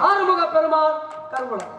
ஆறுமுக பெருமாள் கருங்குளம்.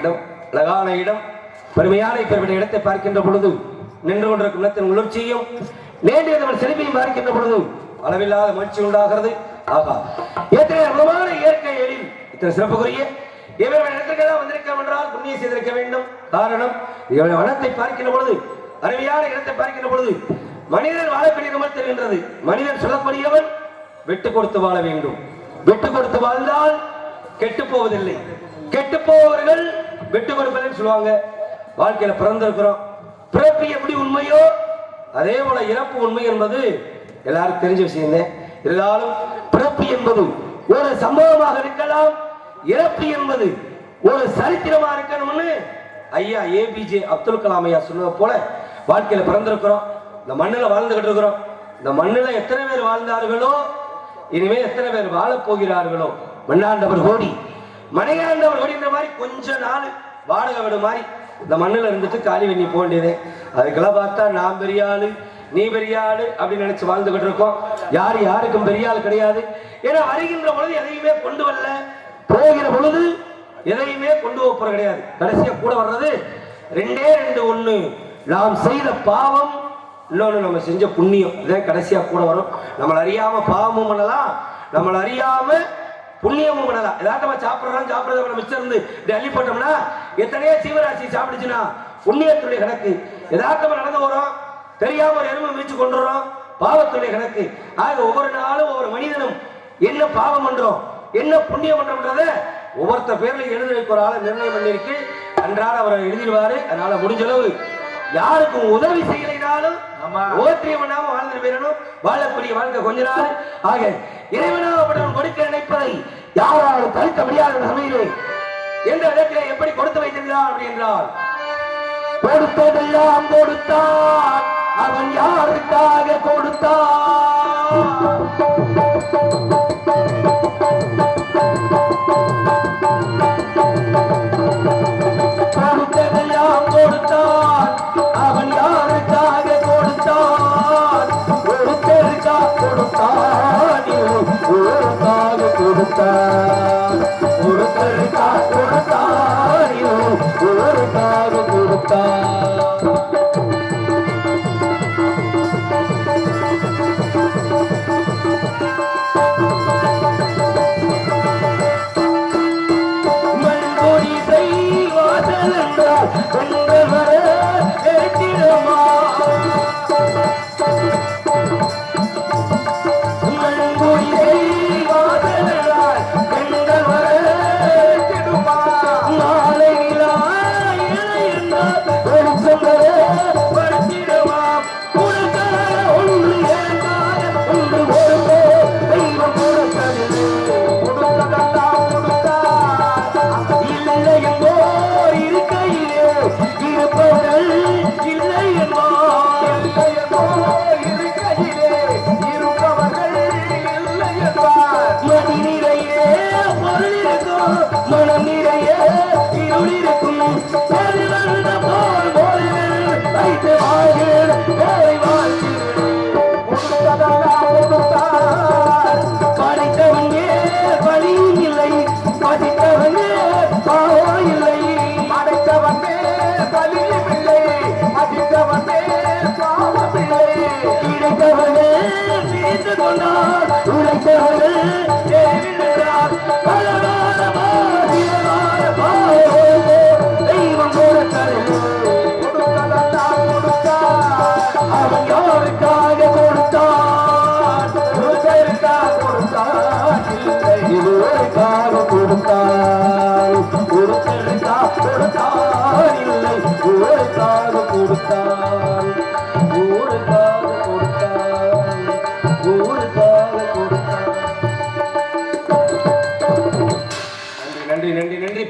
இடம், அழகான இடம், பெருமையான இப்பேற்பட்ட இடத்தை பார்க்கின்ற பொழுது நின்று கொண்டிருக்கும் இடத்தின் உணர்ச்சியும் நேண்டியவன் செழிப்பையும் பார்க்கின்ற பொழுது அளவில்லாத மகிழ்ச்சி உண்டாகிறது. ஆகா, எத்தனை அற்புதமான இயற்கை எழில், இத்தனை சிறப்புக்குரிய இவர்கள் இடத்திற்கெல்லாம் வந்திருக்க என்றால் புண்ணியம் செய்திருக்க வேண்டும். காரணம், இவருடைய வனத்தை பார்க்கின்ற பொழுது, அருமையான இடத்தை பார்க்கின்ற பொழுது மனிதன் வாழக்கூடிய மாதிரி தெரிகின்றது. மனிதன் சொல்லக்கூடியவன் விட்டு கொடுத்து வாழ வேண்டும். விட்டு கொடுத்து வாழ்ந்தால் கெட்டு போவதில்லை. கெட்டு போவர்கள் விட்டு கொடுப்பதுன்னு சொல்லுவாங்க. வாழ்க்கையில பிறந்திருக்கிறோம், பிறப்பு எப்படி உண்மையோ அதே போல இறப்பு உண்மை என்பது எல்லாருக்கும் தெரிஞ்ச விஷயம். இருந்தாலும் பிறப்பு என்பது ஒரு சம்பவமாக இருக்கலாம், இறப்பு என்பது ஒரு சரித்திரமா இருக்கணும்னு ஐயா ஏபிஜே அப்துல் கலாம் ஐயா சொன்னது போல வாழ்க்கையில பிறந்திருக்கிறோம், இந்த மண்ணில் வாழ்ந்துகிட்டு இருக்கிறோம். இந்த மண்ணில் எத்தனை பேர் வாழ்ந்தார்களோ இனிமேல் எத்தனை பேர் வாழப் போகிறார்களோ. மண்ணாண்டவர் கோடி மனையாண்டவர் கோடின்ற மாதிரி கொஞ்ச நாள் வாடகை விடு மாதிரி இந்த மண்ணில் இருந்துட்டு காலி பண்ணி போக வேண்டியது. அதுக்கெல்லாம் பார்த்தா நான் பெரிய ஆளு நீ பெரிய ஆளு அப்படின்னு நினைச்சு வாழ்ந்துகிட்டு இருக்கோம். யாருக்கும் பெரிய ஆள் கிடையாது. ஏன்னா வருகின்ற பொழுது எதையுமே கொண்டு வரல, போகிற பொழுது எதையுமே கொண்டு போற கிடையாது. கடைசியா கூட வர்றது ரெண்டே ரெண்டு, ஒண்ணு நாம் செய்த பாவம், இன்னொன்னு நம்ம செஞ்ச புண்ணியம். இதான் கடைசியா கூட வரும். நம்மள அறியாம பாவமும் பண்ணலாம், நம்மள அறியாம புண்ணியமும் பண்ணலாம். எதாட்டமா சாப்பிடுறத மிச்சம் இருந்து அள்ளி போட்டோம்னா எத்தனையோ ஜீவராசி சாப்பிடுச்சுன்னா புண்ணியத்துடைய கணக்கு. எதாட்டமா நடந்து வரோம், தெரியாம ஒரு எருமை மிதிச்சு கொண்டுறோம், பாவத்துடைய கணக்கு. ஆக ஒவ்வொரு நாளும் ஒவ்வொரு மனிதனும் என்ன பாவம் பண்றோம் என்ன புண்ணியம் பண்றோம்ன்றத ஒவ்வொருத்த பேர்ல எழுதி வைக்க ஒரு ஆளை நிர்ணயம் பண்ணிருக்கு. அன்றாட அவரை எழுதிடுவாரு. அதனால முடிஞ்ச அளவு யாருக்கும் உதவி செய்யலைனாலும் ஓத்தியம் பண்ணாம வாழ்ந்துட்டு போயிடணும். வாழக்கூடிய வாழ்க்கை கொஞ்ச நாள். ஆக இறைவனாகப்பட்டவன் கொடுக்க நினைப்பதை யாராலும் தடுக்க முடியாத சமையலே என்ற இடத்திலே எப்படி கொடுத்து வைத்திருக்கிறான் அப்படி என்றால், கொடுத்ததெல்லாம் கொடுத்தான், அவன் யாருக்காக கொடுத்தான். கொடுத்தான் ஒருத்தருக்கா கொடுத்தாயோ ஒருக்காக கொடுத்தான்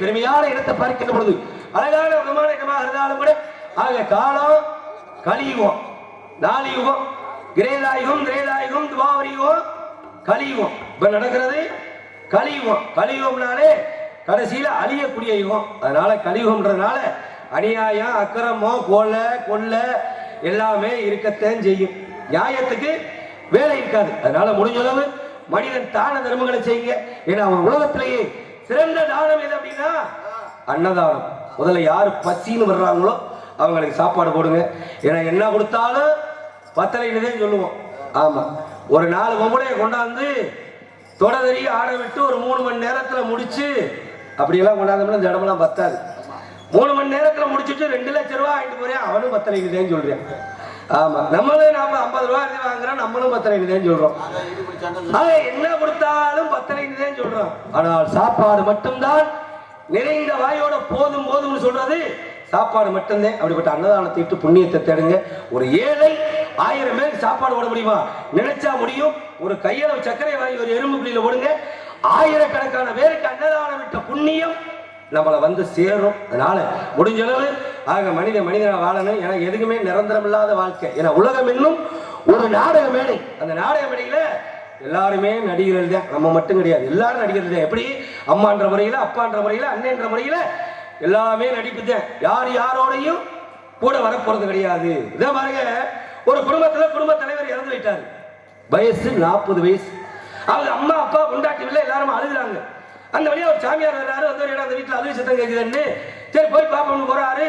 பெருமையான இடத்தை பார்க்கின்ற பொழுது அழகான விமானமாக இருந்தாலும் கூட ஆக காலம் கலியுகம் நாலியுகம் கிரேதாயுகம் திரேதாயுகம் துவாபரியுகம் கலியுகம் இப்ப நடக்கிறது கலியுகம் கலியுகம்னாலே கடைசியில அழியக்கூடிய யுகம் அதனால கலியுகம்ன்றதுனால அநியாயம் அக்கிரமம் கொல்ல எல்லாமே இருக்கத்தான் செய்யும் நியாயத்துக்கு வேலை இருக்காது அதனால முடிஞ்சளவு மனிதன் தான தர்மங்களை செய்யுங்க ஏன்னா அவன் உலகத்திலேயே சிறந்த தானம் எது அப்படின்னா அன்னதானம் முதல்ல யாரு பசின்னு வர்றாங்களோ அவங்களுக்கு சாப்பாடு போடுங்க ஏன்னா என்ன கொடுத்தாலும் பத்தலைன்னு சொல்லுவோம் ஆமா ஒரு 4 பொம்பளையை கொண்டாந்து தொடரி ஆட விட்டு ஒரு 3 மணி நேரத்துல முடிச்சு அப்படியெல்லாம் கொண்டாந்தோம்னா இந்த இடமெல்லாம் பத்தாது 3 மணி நேரத்துல முடிச்சுட்டு 2 லட்சம் ரூபாய் வாங்கிட்டு போறேன் அவனும் பத்தலைன்னு சொல்றேன் ஆமா நம்மளும் நாம 50 ரூபாய் வாங்குறோம் நம்மளும் பத்தலைன்னு சொல்றோம் என்ன கொடுத்தாலும் பத்தலைன்னு சொல்றோம் ஆனால் சாப்பாடு மட்டும்தான் நிறைந்த வாயோட போதும் போதும்னு சொல்றது சாப்பாடு மட்டும்தான் அப்படிப்பட்ட அன்னதானத்தை இட்டு புண்ணியத்தை தேடுங்க ஒரு ஏழை 1000 பேருக்கு சாப்பாடு போட முடியுமா நினைச்சா முடியும் ஒரு கையளவு சர்க்கரை வாங்கி ஒரு எறும்பு பிள்ளையில போடுங்க ஆயிரக்கணக்கான பேருக்கு அன்னதானம் விட்ட புண்ணியம் நம்மளை வந்து சேரும் அதனால முடிஞ்ச அளவு ஆக மனிதனா வாழணும் ஏன்னா எதுக்குமே நிரந்தரம் இல்லாத வாழ்க்கை ஏன்னா உலகம் இன்னும் ஒரு நாடக மேடை அந்த நாடக மேடையில எல்லாருமே நடிகர்கள் தான் நம்ம மட்டும் கிடையாது எல்லாரும் நடிகர்கள் தான் எப்படி அம்மான்ற முறையில அப்பான்ற முறையில அண்ணன்ற முறையில எல்லாமே நடிப்பு தான் யார் யாரோடையும் கூட வர போறது கிடையாது இதே பாருங்க ஒரு குடும்ப தலைவர் இறந்து விட்டாரு வயசு 40 வயசு அவங்க அம்மா அப்பா கொண்டாட்டி இல்லை எல்லாரும் அழுகுறாங்க அந்த வழியா ஒரு சாமியார் வர்றாரு வந்து ஒரு இடம் அந்த வீட்டுல அழுகு சத்தம் கேட்குதுன்னு சரி போய் பாப்போம்னு போறாரு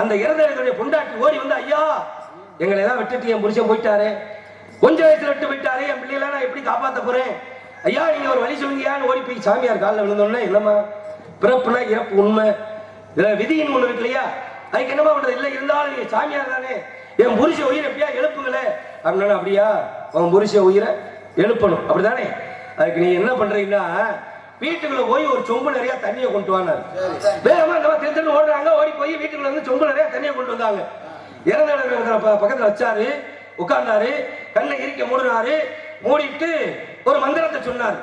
அந்த இறந்த பொண்டாட்டி ஓடி வந்து ஐயா எங்களை எல்லாம் விட்டுட்டு என் புருஷன் போயிட்டாரு கொஞ்சம் வயசுல விட்டு போயிட்டாரு என் பிள்ளைகளை நான் எப்படி காப்பாற்ற போறேன் ஐயா நீங்க ஒரு வழி சொல்லுங்கயான்னு ஓடி போய் சாமியார் காலில் விழுந்தோன்னே இல்லம்மா பிறப்புனா இறப்பு உண்மை இதுல விதியின் ஒண்ணு இருக்கு இல்லையா அதுக்கு என்னமா பண்றது இல்ல இருந்தாலும் நீங்க சாமியார் தானே என் புருஷ உயிரை எப்படியா எழுப்புங்களே அப்படின்னா அப்படியா உன் புருஷ உயிரை எழுப்பணும் அப்படிதானே அதுக்கு நீங்க என்ன பண்றீங்கன்னா வீட்டுக்குள்ள போய் ஒரு சொம்பு நிறைய தண்ணியை கொண்டு வாங்க வேகமா திருத்தன்னு ஓடுறாங்க ஓடி போய் வீட்டுக்குள்ள இருந்து சொம்பு நிறைய தண்ணியை கொண்டு வந்தாங்க இறந்த பக்கத்துல வச்சாரு உட்கார்ந்தாரு கண்ணை இறுக்க மூடினாரு மூடிட்டு ஒரு மந்திரத்தை சொன்னார்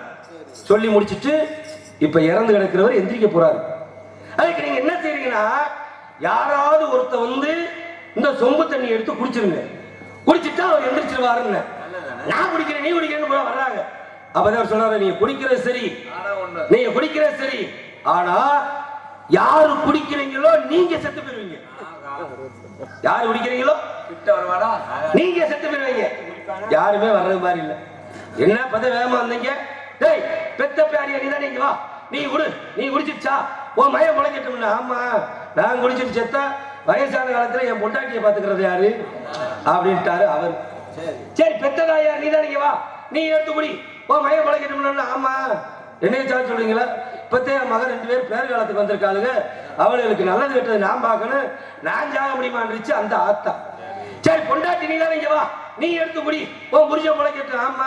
சொல்லி முடிச்சிட்டு இப்ப இறந்து கிடக்கிறவர் எந்திரிக்க போறாரு அதுக்கு நீங்க என்ன செய்றீங்கன்னா யாராவது ஒருத்த வந்து இந்த சொம்பு தண்ணி எடுத்து குடிச்சிருங்க குடிச்சிட்டா அவர் எந்திரிச்சிருவாருன்னு நான் குடிக்கிறேன் நீ குடிக்கிறேன்னு கூட வர்றாங்க அப்பதான் சொன்னாரு நீங்க குடிக்கிறது சரி ஆனா யாரு குடிக்கிறீங்களோ நீங்க செத்து போயிருவீங்க யாரு குடிக்கிறீங்களோ நீங்க செத்து போயிருவீங்க யாருமே வர்றது மாதிரி இல்ல என்ன பத வேகமா வந்தீங்க டேய் பெத்த பேரியா நீ தானே இங்க வா, நீ குடு, நீ குடிச்சிருச்சா உன் மயம் முளைக்கட்டும்ல. ஆமா நான் குடிச்சிட்டு செத்தா வயசான காலத்துல என் பொண்டாட்டியை பாத்துக்கிறது யாரு அப்படின்ட்டாரு அவர். சரி பெத்ததா யார், நீ தானே இங்க வா, நீ எடுத்து குடி, உன் மயம் முளைக்கட்டும்ல. ஆமா என்னைய சார்ஜ் சொல்றீங்களா, இப்பத்தே என் மகன் 2 பேர் பேர் காலத்துக்கு வந்திருக்காளுங்க, அவளுக்கு நல்லது கெட்டது நான் பார்க்கணும், நான் ஜாக முடியுமான்னுச்சு அந்த ஆத்தா. சரி பொண்டாட்டி நீ தானே இங்க வா, நீ எடுத்து குடி, உன் புரிஞ்ச முளைக்கட்டு. ஆமா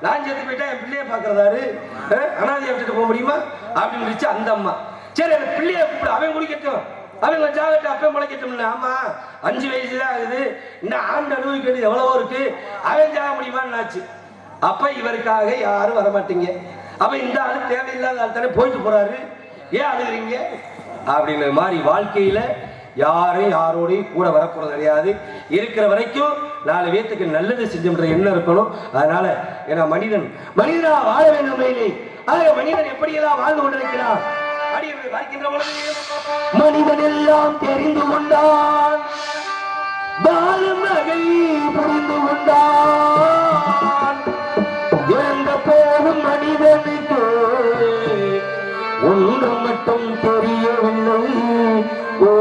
நான் செத்து போயிட்டா என் பிள்ளைய பாக்குறதாரு, அனாதையை விட்டுட்டு போக முடியுமா அப்படின்னு அந்த அம்மா. சரி அந்த பிள்ளைய கூப்பிடு, அவன் குடிக்கட்டும், அவன் கொஞ்சம் அப்பே முளைக்கட்டும். ஆமா 5 வயசுதான் ஆகுது, இன்னும் ஆண்டு அனுபவிக்க வேண்டியது எவ்வளவோ இருக்கு, அவன் ஜாக முடியுமான்னு ஆச்சு. அப்ப இவருக்காக யாரும் வரமாட்டீங்க, அப்ப இந்த ஆளு தேவையில்லாத ஆள் தானே போயிட்டு போறாரு, ஏன் அழுகிறீங்க அப்படின்னு மாதிரி வாழ்க்கையில யாரும் யாரோடையும் கூட வரப்போறது கிடையாது. இருக்கிற வரைக்கும் 4 பேத்துக்கு நல்லது செஞ்சோம்ன்ற எண்ணம் இருக்கணும். அதனால ஏன்னா மனிதனா வாழ வேண்டும் இல்லை, மனிதன் எப்படியெல்லாம் வாழ்ந்து கொண்டிருக்கிறான் அப்படி பார்க்கின்ற பொழுது மனிதன் எல்லாம் தெரிந்து கொண்டான், பாலும் நகை புரிந்து கொண்டான், இறந்த போகும் மனிதனுக்கு ஒன்று மட்டும் தெரியவில்லை. ஓ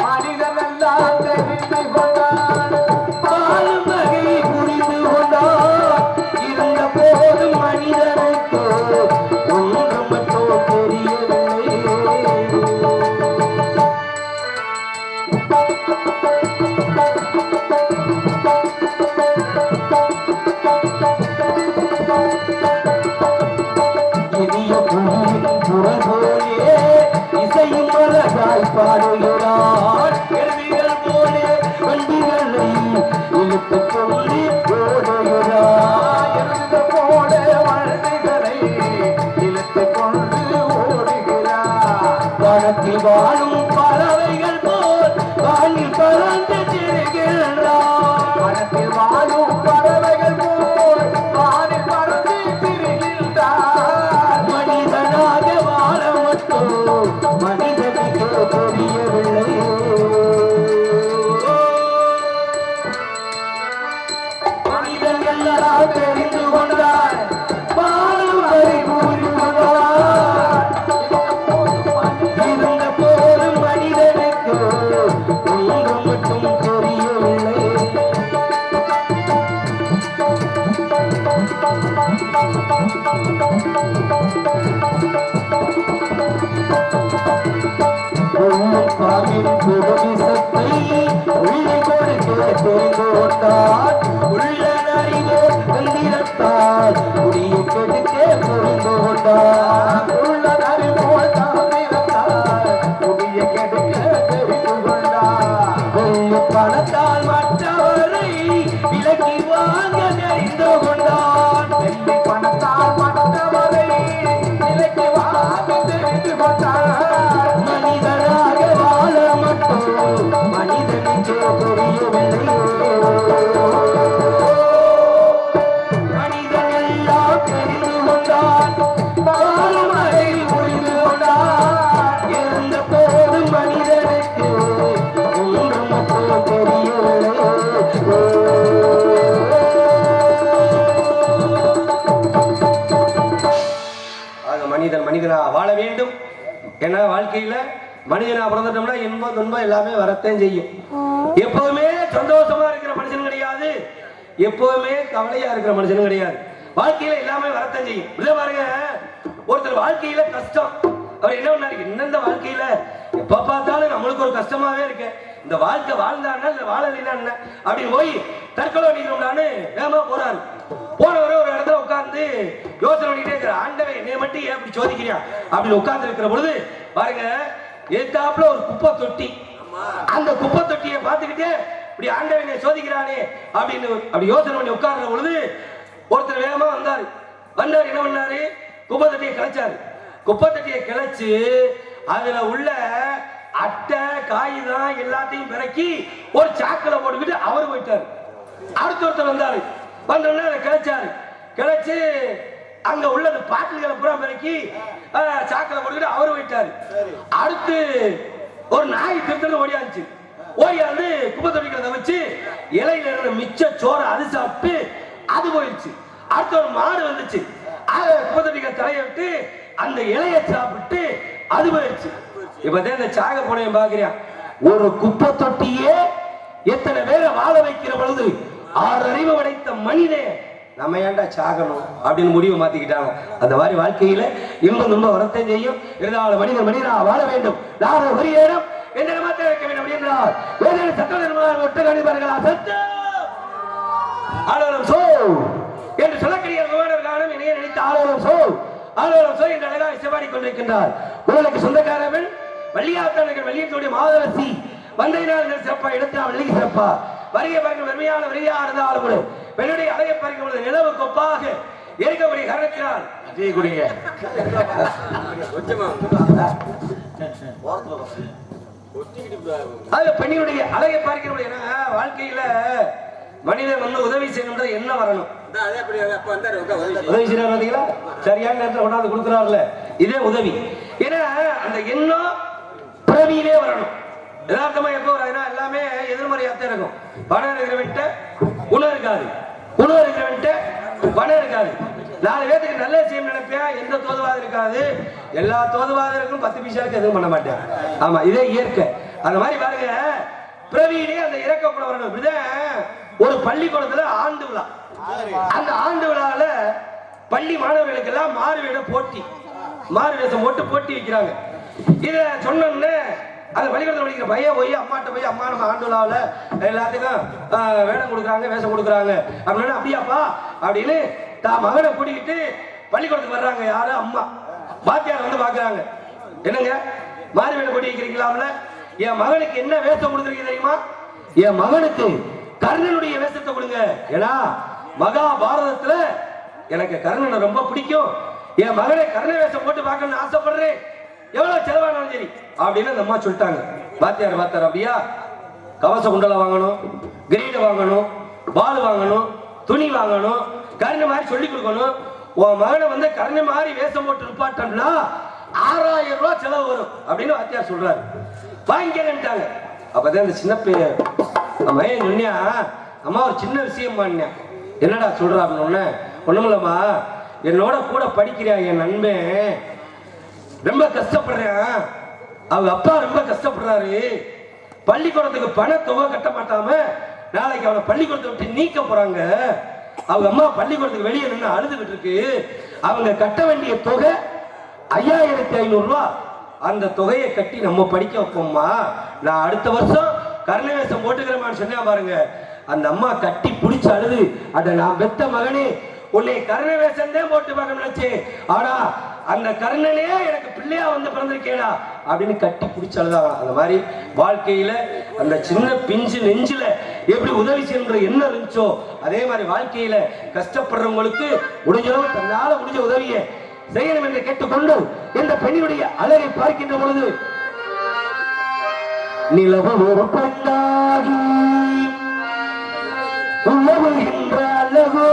மனிதனெல்லாம் தெரிந்து கொண்டான், பாலும் நகை புரிந்து கொண்டான், இறந்த போகும் மனிதனுக்கு ஒன்று மட்டும் தெரியவில்லை. இசையும் அழகாய் பாடுகிறார், கேள்விகள் போல வண்டிகளை இழுத்துக் கொண்டு ஓடுகிறார், எழுத போல வண்டிகளை இழுத்துக் கொண்டு ஓடுகிறார். வானத்தில் வாழும் பறவைகள் போல் வானில் பறந்து திரிகின்றார், வானத்தில் வாழும் பறவைகள் போல் வானில் பறந்து திரிகின்றார். மனிதனாக வாழ மட்டும் மனிதனுக்கு தெரியவில்லை. மனிதன் எல்லாம் தெரிந்து கொண்டார், வாழும் வரை கூறி கொண்டார், இருந்த போதும் மனிதனுக்கு ஒன்று மட்டும் தெரியவில்லை. பாவின் புதுமிசத்தை உள்ளே கொடுக்க தெரிந்து கொண்டார், உள்ள அறிவோ தந்திரத்தால் குடியை கெடுக்க புரிந்து கொண்டார், உள்ள அறிவோ தந்திரத்தால் குடியை கெடுக்க தெரிந்து கொண்டார். பணத்தால் மற்றவரை விலக்கி வாங்க தெரிந்து கொண்டார், வெள்ளி பணத்தால் மற்றவரை விலக்கி வாங்க தெரிந்து கொண்டார். மனிதனாக வாழ மட்டும் மனிதனுக்கு தெரியவில்லை. மனிதன் எல்லாம் தெரிந்து கொண்டான், வாழும் அதை புரிந்து கொண்டான், இருந்த போது மனிதனுக்கு ஒன்று மட்டும் தெரியவில்லை. மனிதனா வாழ வேண்டும். ஏன்னா வாழ்க்கையில மனிதனா பிறந்துட்டோம்னா இன்பம் துன்பம் எல்லாமே வரத்தான் செய்யும். எப்பவுமே சந்தோஷமா இருக்கிற மனுஷன் கிடையாது, எப்பவுமே கவலையா இருக்கிற மனுஷனும் கிடையாது. வாழ்க்கையில எல்லாமே வரத்தான் செய்யும். பாருங்க, ஒருத்தர் வாழ்க்கையில கஷ்டம், அவர் என்ன பண்ணாரு, என்ன வாழ்க்கையில எப்ப பார்த்தாலும் நம்மளுக்கு ஒரு கஷ்டமாவே இருக்கு, இந்த வாழ்க்கை வாழ்ந்தான்னா இல்ல வாழலைன்னா என்ன அப்படி போய் தற்கொலை பண்ணிக்கணும்னான்னு வேகமா போறாரு. போனவரை ஒரு இடத்துல உட்கார்ந்து யோசனை பண்ணிட்டே இருக்கிற, ஆண்டவன் என்னை மட்டும் ஏன் அப்படி சோதிக்கிறியா அப்படின்னு உட்கார்ந்து இருக்கிற பொழுது பாருங்க, ஏத்தாப்புல ஒரு குப்பை தொட்டி, அந்த குப்பை தொட்டியை பார்த்துக்கிட்டே இப்படி ஆண்டவனை சோதிக்கிறானே அப்படின்னு அப்படி யோசனை பண்ணி உட்கார்ற பொழுது ஒருத்தர் வேகமா வந்தாரு. என்ன பண்ணாரு, குப்பை தொட்டியை கிளைச்சாரு. குப்பை தொட்டியை கிளைச்சு அதுல உள்ள அட்டை காகிதம் எல்லாத்தையும் பிறக்கி ஒரு சாக்கில போட்டுக்கிட்டு அவரு போயிட்டாரு. அடுத்த ஒருத்தர் வந்தாரு, வந்தோடனே அதை கிளைச்சாரு. கிளைச்சு அங்க உள்ளது பாட்டில்களை புறம் பிறக்கி சாக்கில போட்டுக்கிட்டு அவரு போயிட்டாரு. அடுத்து ஒரு நாய் திருத்தல் ஓடியாச்சு. ஓடியாந்து குப்பை தொட்டிக்கிறத வச்சு இலையில இருந்த மிச்ச சோறை அது சாப்பிட்டு அது போயிடுச்சு. அடுத்த ஒரு மாடு வந்துச்சு, குப்பை தொட்டிக்கிற தலையை விட்டு அந்த இலைய சாப்பிட்டு அது போயிடுச்சு. இப்பதான் இந்த சாக போனையும் பாக்குறியான். ஒரு குப்பை தொட்டியே எத்தனை பேரை வாழ வைக்கிற பொழுது 6 அறிவு படைத்த மனிதே நம்ம ஏன்டா சாகணும் அப்படின்னு முடிவு மாத்திக்கிட்டாங்க. அந்த மாதிரி வாழ்க்கையில இன்பம் ரொம்ப வரத்தையும் செய்யும். இருந்தாலும் மனிதனா வாழ வேண்டும். நானும் ஒரு இடம் எந்த மாற்ற வைக்க வேண்டும் அப்படின்றார். வேறு சட்ட நிர்மாணம் ஒட்டு கணிப்பார்களா சத்தம் ஆலோலம் சோ என்று சொல்லக்கூடிய காரணம் இணைய நினைத்த ஆலோலம் சோ என்று அழகாக செவாடி கொண்டிருக்கின்றார். உங்களுக்கு சொந்தக்காரவன் வள்ளியாத்தாளர்கள் வள்ளியத்துடைய மாதரசி வந்தையினால் சிறப்பா எடுத்தால் வள்ளி சிறப்பா வரிய பாருங்கள் வெறுமையான வரியா இருந்தாலும் கூட பெண்ணுடைய அழகை பார்க்கும் நிலவு கொப்பாக இருக்கக்கூடிய காரணத்தினால் செய்யக்கூடிய பெண்ணினுடைய அழகை பார்க்கிற வாழ்க்கையில மனிதன் வந்து உதவி செய்யணும்ன்றது என்ன வரணும்? உதவி செய்யறீங்களா? சரியான நேரத்தில் கொண்டாந்து கொடுக்குறாருல, இதே உதவி. ஏன்னா அந்த எண்ணம் பிறவியிலே வரணும். யதார்த்தமா எப்போ வராதுன்னா எல்லாமே எதிர்மறையாத்தான் இருக்கும். பணம் இருக்கிறவன்ட்ட குணம் இருக்காது, குணம் இருக்கிறவன்ட்ட பணம் இருக்காது. 4 பேருக்கு நல்ல செய்யும் நினைப்பேன், எந்த தோதுவாதம் இருக்காது. எல்லா தோதுவாதம் இருக்கும், 10 பைசாவுக்கு எதுவும் பண்ண மாட்டேன். ஆமா, இதே இயற்கை. அந்த மாதிரி பாருங்க, பிறவியிலே அந்த இறக்கப்பட வரணும். இப்படிதான் ஒரு பள்ளிக்கூடத்துல ஆண்டு விழா. அந்த ஆண்டு விழால பள்ளி மாணவர்களுக்கு எல்லாம் மாறுவேட போட்டி, மாறு வேஷம் போட்டு போட்டி வைக்கிறாங்க. இத சொன்னோம்னு அந்த பள்ளிக்கூடத்தில் படிக்கிற பையன் போய் அம்மாட்ட போய் அம்மா நம்ம ஆண்டு விழாவில் எல்லாத்துக்கும் வேடம் கொடுக்குறாங்க, வேஷம் கொடுக்குறாங்க அப்படின்னு அப்படியாப்பா அப்படின்னு தான் மகனை கூட்டிக்கிட்டு பள்ளிக்கூடத்துக்கு வர்றாங்க. யாரும் அம்மா பாத்தியார் வந்து பாக்குறாங்க. என்னங்க மாறு வேடம் போட்டி வைக்கிறீங்களாம்ல, என் மகனுக்கு என்ன வேஷம் கொடுக்குறீங்க தெரியுமா? என் மகனுக்கு கர்ணனுடைய வேஷத்தை கொடுங்க. ஏன்னா மகாபாரதத்துல எனக்கு கர்ணனை ரொம்ப பிடிக்கும், என் மகனை கர்ண வேஷம் போட்டு பார்க்கணும்னு ஆசைப்படுறேன், எவ்வளவு செலவானாலும் சரி அப்படின்னு அந்த அம்மா சொல்லிட்டாங்க. பாத்தியார் பார்த்தார், அப்படியா கவச குண்டலம் வாங்கணும், கிரீட வாங்கணும், பால் வாங்கணும், துணி வாங்கணும், கர்ண மாதிரி சொல்லி கொடுக்கணும். உன் மகனை வந்து கர்ண மாதிரி வேஷம் போட்டு நிப்பாட்டோம்னா 6000 ரூபாய் செலவு வரும் அப்படின்னு வாத்தியார் சொல்றாரு. வாங்கிக்கலான்ட்டாங்க. அப்பதான் இந்த சின்ன பையன் மகன் சொன்னியா, அம்மா ஒரு சின்ன விஷயம் பண்ண. என்னடா சொல்ற அப்படின்னு ஒண்ணுமில்லம்மா, என்னோட கூட படிக்கிறியா என் நண்பன் ரொம்ப கஷ்டப்படுறேன், அவங்க அப்பா ரொம்ப கஷ்டப்படுறாரு, பள்ளிக்கூடத்துக்கு பணத்தொகை கட்ட மாட்டாம நாளைக்கு அவனை பள்ளிக்கூடத்தை விட்டு நீக்க போறாங்க, அவங்க அம்மா பள்ளிக்கூடத்துக்கு வெளியே நின்று அழுதுகிட்டு இருக்கு, அவங்க கட்ட வேண்டிய தொகை 5500 ரூபாய், அந்த தொகையை கட்டி நம்ம படிக்க வைப்போம்மா, நான் அடுத்த வருஷம் கர்ணவேஷம் போட்டுக்கிறேன்னு சொன்னா பாருங்க. அந்த அம்மா கட்டி பிடிச்சு அழுது, அட நான் பெத்த மகனே உன்னை கர்ணவேஷம் தான் போட்டு பார்க்க நினைச்சேன், ஆனா அந்த கர்ணனே எனக்கு பிள்ளையா வந்து பிறந்திருக்கேடா அப்படின்னு கட்டி பிடிச்சு அழுதாங்க. அந்த மாதிரி வாழ்க்கையில அந்த சின்ன பிஞ்சு நெஞ்சில எப்படி உதவி செய்யற என்ன இருந்துச்சோ அதே மாதிரி வாழ்க்கையில கஷ்டப்படுறவங்களுக்கு முடிஞ்சளவு தன்னால முடிஞ்ச உதவியை செய்யணும் என்று கேட்டுக்கொண்டு இந்த பெண்ணினுடைய அழகை பார்க்கின்ற பொழுது நிலவு ஒரு பெண்ணாகி உலவுகின்ற அழகோ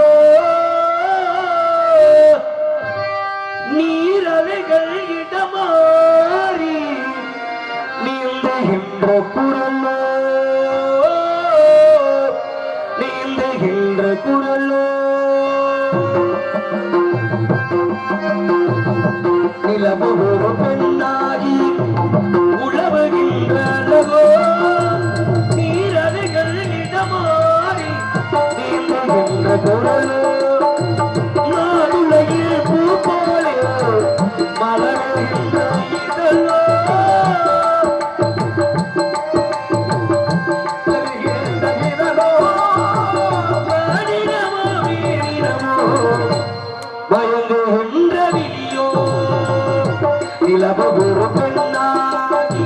நீரலைகள் இடமாறி நீந்துகின்ற குரலோ, நீந்துகின்ற குரலோ, நிலவு ஒரு பெண்ணாகி உழவுகின்ற அழகோ நீரலைகள் இடமாறி நீந்துகின்ற குரலோ, நாடுலையில் பூ போலே மலர்கின்ற இதழோ, மயங்குகின்ற விழியோ, நிலவு ஒரு பெண்ணாகி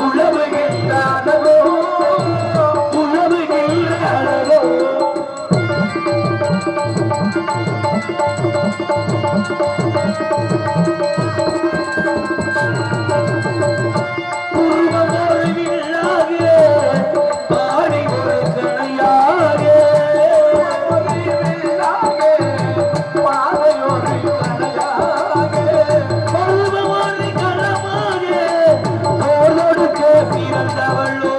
உழவுகின்ற அழகோ, உழவுகின்ற அழகோ. பிறந்தவளோ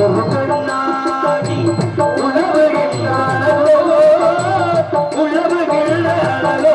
ஒரு கண்ணாடி உழவுகின்றாளோ உழவுகின்றாளோ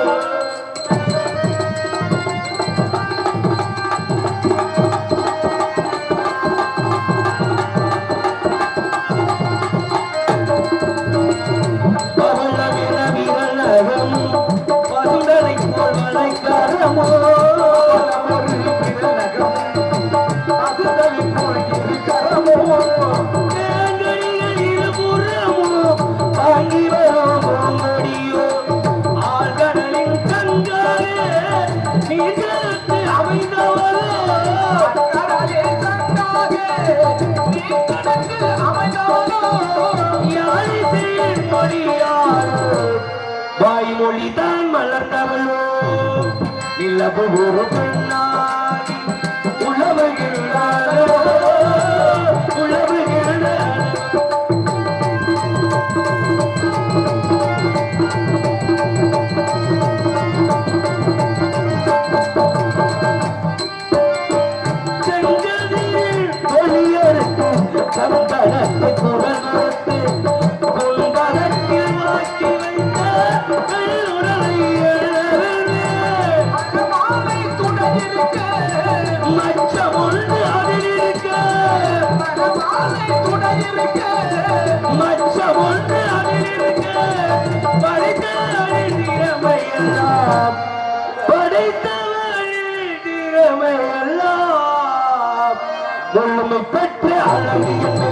வாய்மொழிதான் மலர்ந்தவளோ நிலவு ஒரு பெண்ணாடி உழவுகின்றாளோ உழவுகின்றாளோ செங்கதில் ஒளியறுத்து சந்தனத்தை குரல் கொடுத்து பொன்பதத்தில் வாக்கி வைத்த மச்சம் ஒன்று அதில் இருக்க மச்சம் ஒன்று அதில் இருக்க படைத்தவரின் திறமையெல்லாம் படைத்தவரின் திறமையெல்லாம் முழுமை பெற்ற அழகியமே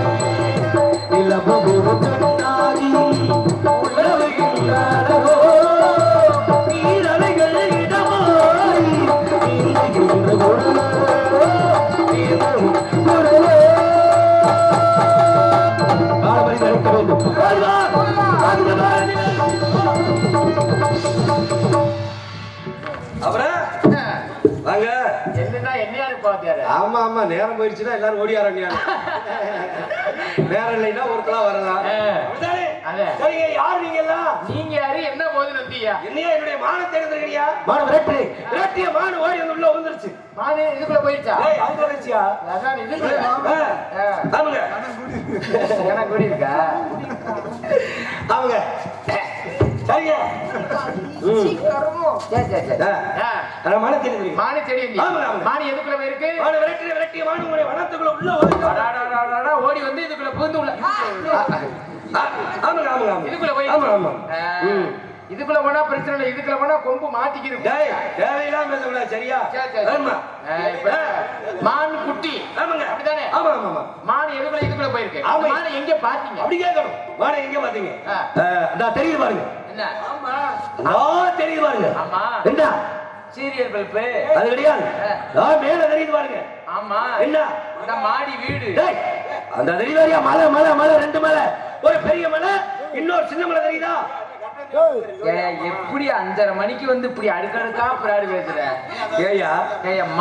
நிலவு ஒரு பெண்ணாடி உழவுகின்றாளோ நீரலைகள் இடமாய் நீந்துகின்ற பொருளோ பாரம்பரி நடக்க வேண்டும் அப்புறம் வாங்க என்னையாரு பாத்தியாரு ஆமா ஆமா நேரம் போயிடுச்சுன்னா எல்லாரும் ஓடி ஆரம்பியாங்க நேரம் இல்லைன்னா ஒருத்தலா வரலாம் சரிங்க யாரு நீங்க எல்லாம் நீங்க யாரு என்ன போது நந்தியா என்னையா என்னுடைய மானத்தை எடுத்துக்கிறியா மானம் விரட்டு விரட்டிய மானு ஓடி வந்து உள்ள வந்துருச்சு மானு இதுக்குள்ள போயிடுச்சா ஏய் அது போயிடுச்சியா அதான் இதுக்குள்ள ஆமாங்க எனக்கு கூடி இருக்கா ஆமாங்க சரிங்க மானு தெரியுது மானு தெரியும் மானு எதுக்குள்ள போயிருக்கு மானு விரட்டிய மானு உங்களுடைய வனத்துக்குள்ள உள்ள ஓடி வந்து இதுக்குள்ள பூந்து உள்ள ஆமாங்க ஆமாங்க இதுக்குள்ள போய் ஆமா ஆமா இதுக்குள்ள போனா பிரச்சனை இல்லை இதுக்குள்ள போனா கொம்பு மாட்டிக்கிரும் தேவையில்லாம பேசக்கூடாது சரியா ஆமா மான் குட்டி ஆமாங்க அப்படிதானே ஆமா ஆமா மான் எதுக்குள்ள இதுக்குள்ள போயிருக்கு மான் எங்க பாத்தீங்க அப்படி கேட்கணும் மான் எங்க பாத்தீங்க நான் தெரியுது பாருங்க என்ன ஆமா நான் தெரியுது பாருங்க ஆமா என்ன சீரியல் பல்ப் அது கிடையாது நான் மேல தெரியுது பாருங்க ஆமா என்ன அந்த மாடி வீடு அந்த தெரியுதாரியா மலை மலை மலை ரெண்டு மலை ஒரு பெரிய மலை இன்னொரு சின்ன மலை தெரியுதா எப்படி 5:30 மணிக்கு வந்து இப்படி அடுக்கடுக்கா பிராடி பேசுற ஏயா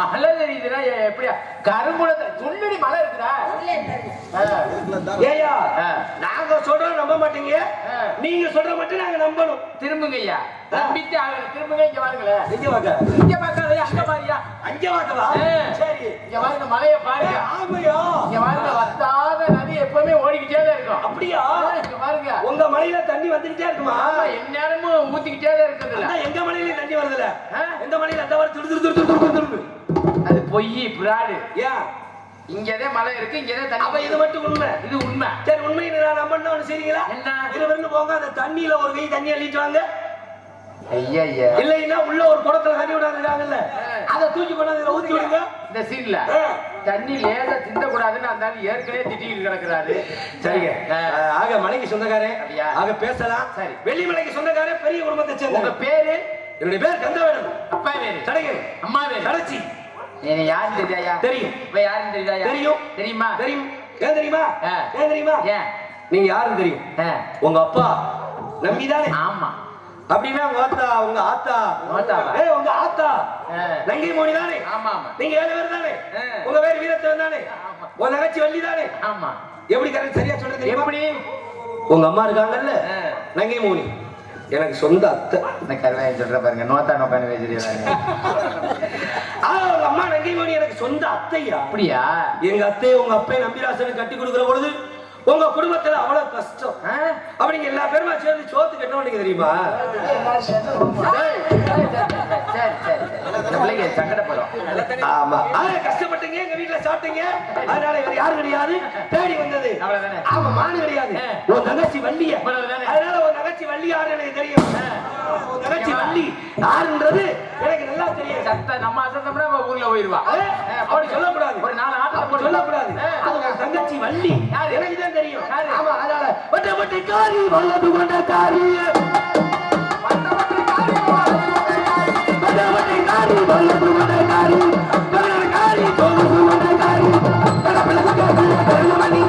மலை தெரியுதுன்னா எப்படியா கருங்குளத்தை சொல்லி மலை இருக்குதா ஏயா நாங்க சொல்றோம் நம்ப மாட்டீங்க நீங்க சொல்ற மட்டும் நாங்க நம்பணும் திரும்புங்க ஐயா நம்பிட்டு திரும்புங்க இங்க வாருங்களேன் இங்க வாங்க இங்க பாக்காதயா அங்க பாரியா அங்க வாங்கவா சரி இங்க வாருங்க மலையை பாருங்க ஆமையா இங்க வாருங்க வத்தாத நதி எப்பவுமே ஓடிக்கிட்டே தான் இருக்கும் அப்படியா இங்க பாருங்க உங்க மலையில தண்ணி வந்துகிட்டே இருக்குமா எந்நேரமும் ஊத்திக்கிட்டே தான் இருக்குது இல்ல எங்க மலையில தண்ணி வருதுல எந்த மலையில அந்த வர துடு அது பொய் பிராடு ஏன் இங்கதே மலை இருக்கு இங்கதே தண்ணி அப்ப இது மட்டும் உண்மை இது உண்மை சரி உண்மை நான் நம்பணும் ஒண்ணு சரிங்களா என்ன இருவருன்னு போங்க அந்த தண்ணியில ஒரு கை தண்ணி அள்ளிட்டு வாங்க ஐயா ஐயா இல்லைன்னா உள்ள ஒரு குடத்துல தண்ணி விடாதுல அதை தூக்கி கொண்டாந்து ஊத்தி விடுங்க இந்த சீன்ல தண்ணி லேசா திண்ட கூடாதுன்னு அந்த ஏற்கனவே திட்டிட்டு கிடக்குறாரு சரிங்க ஆக மலைக்கு சொந்தக்காரே ஆக பேசலாம் சரி வெள்ளிமலைக்கு சொந்தக்காரே பெரிய குடும்பத்தை சேர்ந்த உங்க பேரு என்னுடைய பேர் கந்தவேடன் அப்பா பேரு தடகை அம்மா பேரு கடச்சி நீங்க யாருன்னு தெரியாயா தெரியும் இப்ப யாருன்னு தெரியாயா தெரியும் தெரியுமா தெரியும் ஏன் தெரியுமா ஏன் தெரியுமா ஏன் நீங்க யாருன்னு தெரியும் உங்க அப்பா நம்பிதானே ஆமா அப்படின்னா உங்க ஆத்தா உங்க ஆத்தா உங்க ஆத்தா நங்கை மோனி தானே ஆமா நீங்க 7 பேர் தானே உங்க பேர் வீரத்தவன் தானே உங்க தங்கச்சி வள்ளி தானே ஆமா எப்படி கரெக்ட் சரியா சொல்றது எப்படி உங்க அம்மா இருக்காங்கல்ல நங்கை மோனி எனக்கு சொந்த அத்தை இந்த கருவாயை சொல்ற பாருங்க நோத்தா நோக்கான்னு பேசுறீங்க உங்க அம்மா நங்கைமணி எனக்கு சொந்த அத்தையா. அப்படியா? எங்க அத்தையை உங்க அப்பையை நம்பிராசனுக்கு கட்டி கொடுக்குற பொழுது உங்க குடும்பத்துல அவ்வளவு கஷ்டம். அப்படிங்க எல்லா பேருமா சேர்ந்து சோத்து கட்டணும் தெரியுமா? சங்கடப்படும். ஆமா, கஷ்டப்பட்டீங்க, எங்க வீட்டுல சாப்பிட்டீங்க, அதனால வேற யாரும் கிடையாது தேடி வந்தது. ஆமா, மானு கிடையாது. உன் தங்கச்சி வள்ளிய, அதனால உன் தங்கச்சி வள்ளி யாரு எனக்கு தெரியும். உன் தங்கச்சி வள்ளி யாருன்றது எனக்கு நல்லா தெரியும். நம்ம அசத்தம்னா ஊர்ல போயிருவா. அப்படி சொல்லக்கூடாது, ஒரு 4 ஆட்டம் சொல்லக்கூடாது. அது உன் தங்கச்சி வள்ளி எனக்கு தான் தெரியும். ஆமா, அதனால வட்டப்பட்ட காரி வல்லது கொண்ட காரி, வட்டப்பட்ட காரி வல்லது கொண்ட காரி, காரி தோது கொண்ட காரி, மணி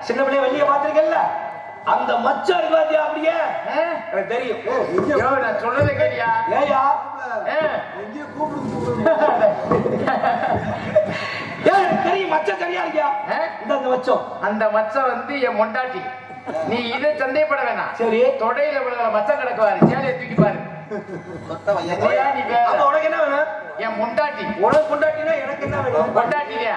சின்ன பிள்ளைய வள்ளிய பாத்திருக்கல, அந்த மச்சம் இருக்கு பாத்தியா? அப்படியே எனக்கு தெரியும். நான் சொல்றதே கேட்டியா? ஏயா தெரியும், மச்சம் சரியா இருக்கியா? இந்த மச்சம், அந்த மச்சம் வந்து என் மொண்டாட்டி. நீ இதை சந்தேகப்பட வேணாம். சரி, தொடையில மச்சம் கிடக்குவாரு, சேலையை தூக்கி பாரு. உனக்கு என்ன வேணும்? என் முண்டாட்டி. உனக்கு முண்டாட்டினா எனக்கு என்ன வேணும்? முண்டாட்டியா?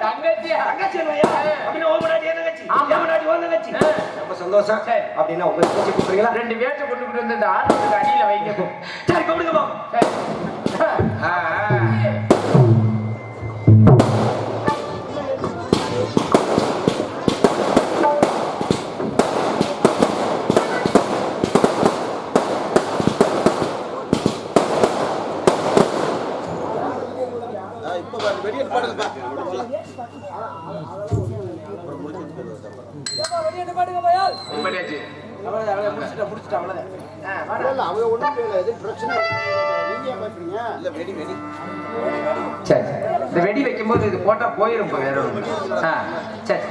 தங்கச்சியா? தங்கச்சி அப்படின்னா உன் முன்னாடி என்ன தங்கச்சி? என் முன்னாடி உன் தங்கச்சி. ரொம்ப சந்தோஷம். அப்படின்னா உங்க தங்கச்சி கூப்பிடுறீங்களா? 2 வேட்டை கொண்டு வந்து இந்த ஆட்டத்துக்கு அடியில வைக்க. சரி, கூப்பிடுங்க பா. வெடி வைக்கும் போது இது போட்டா போயிரும். வேற சரி,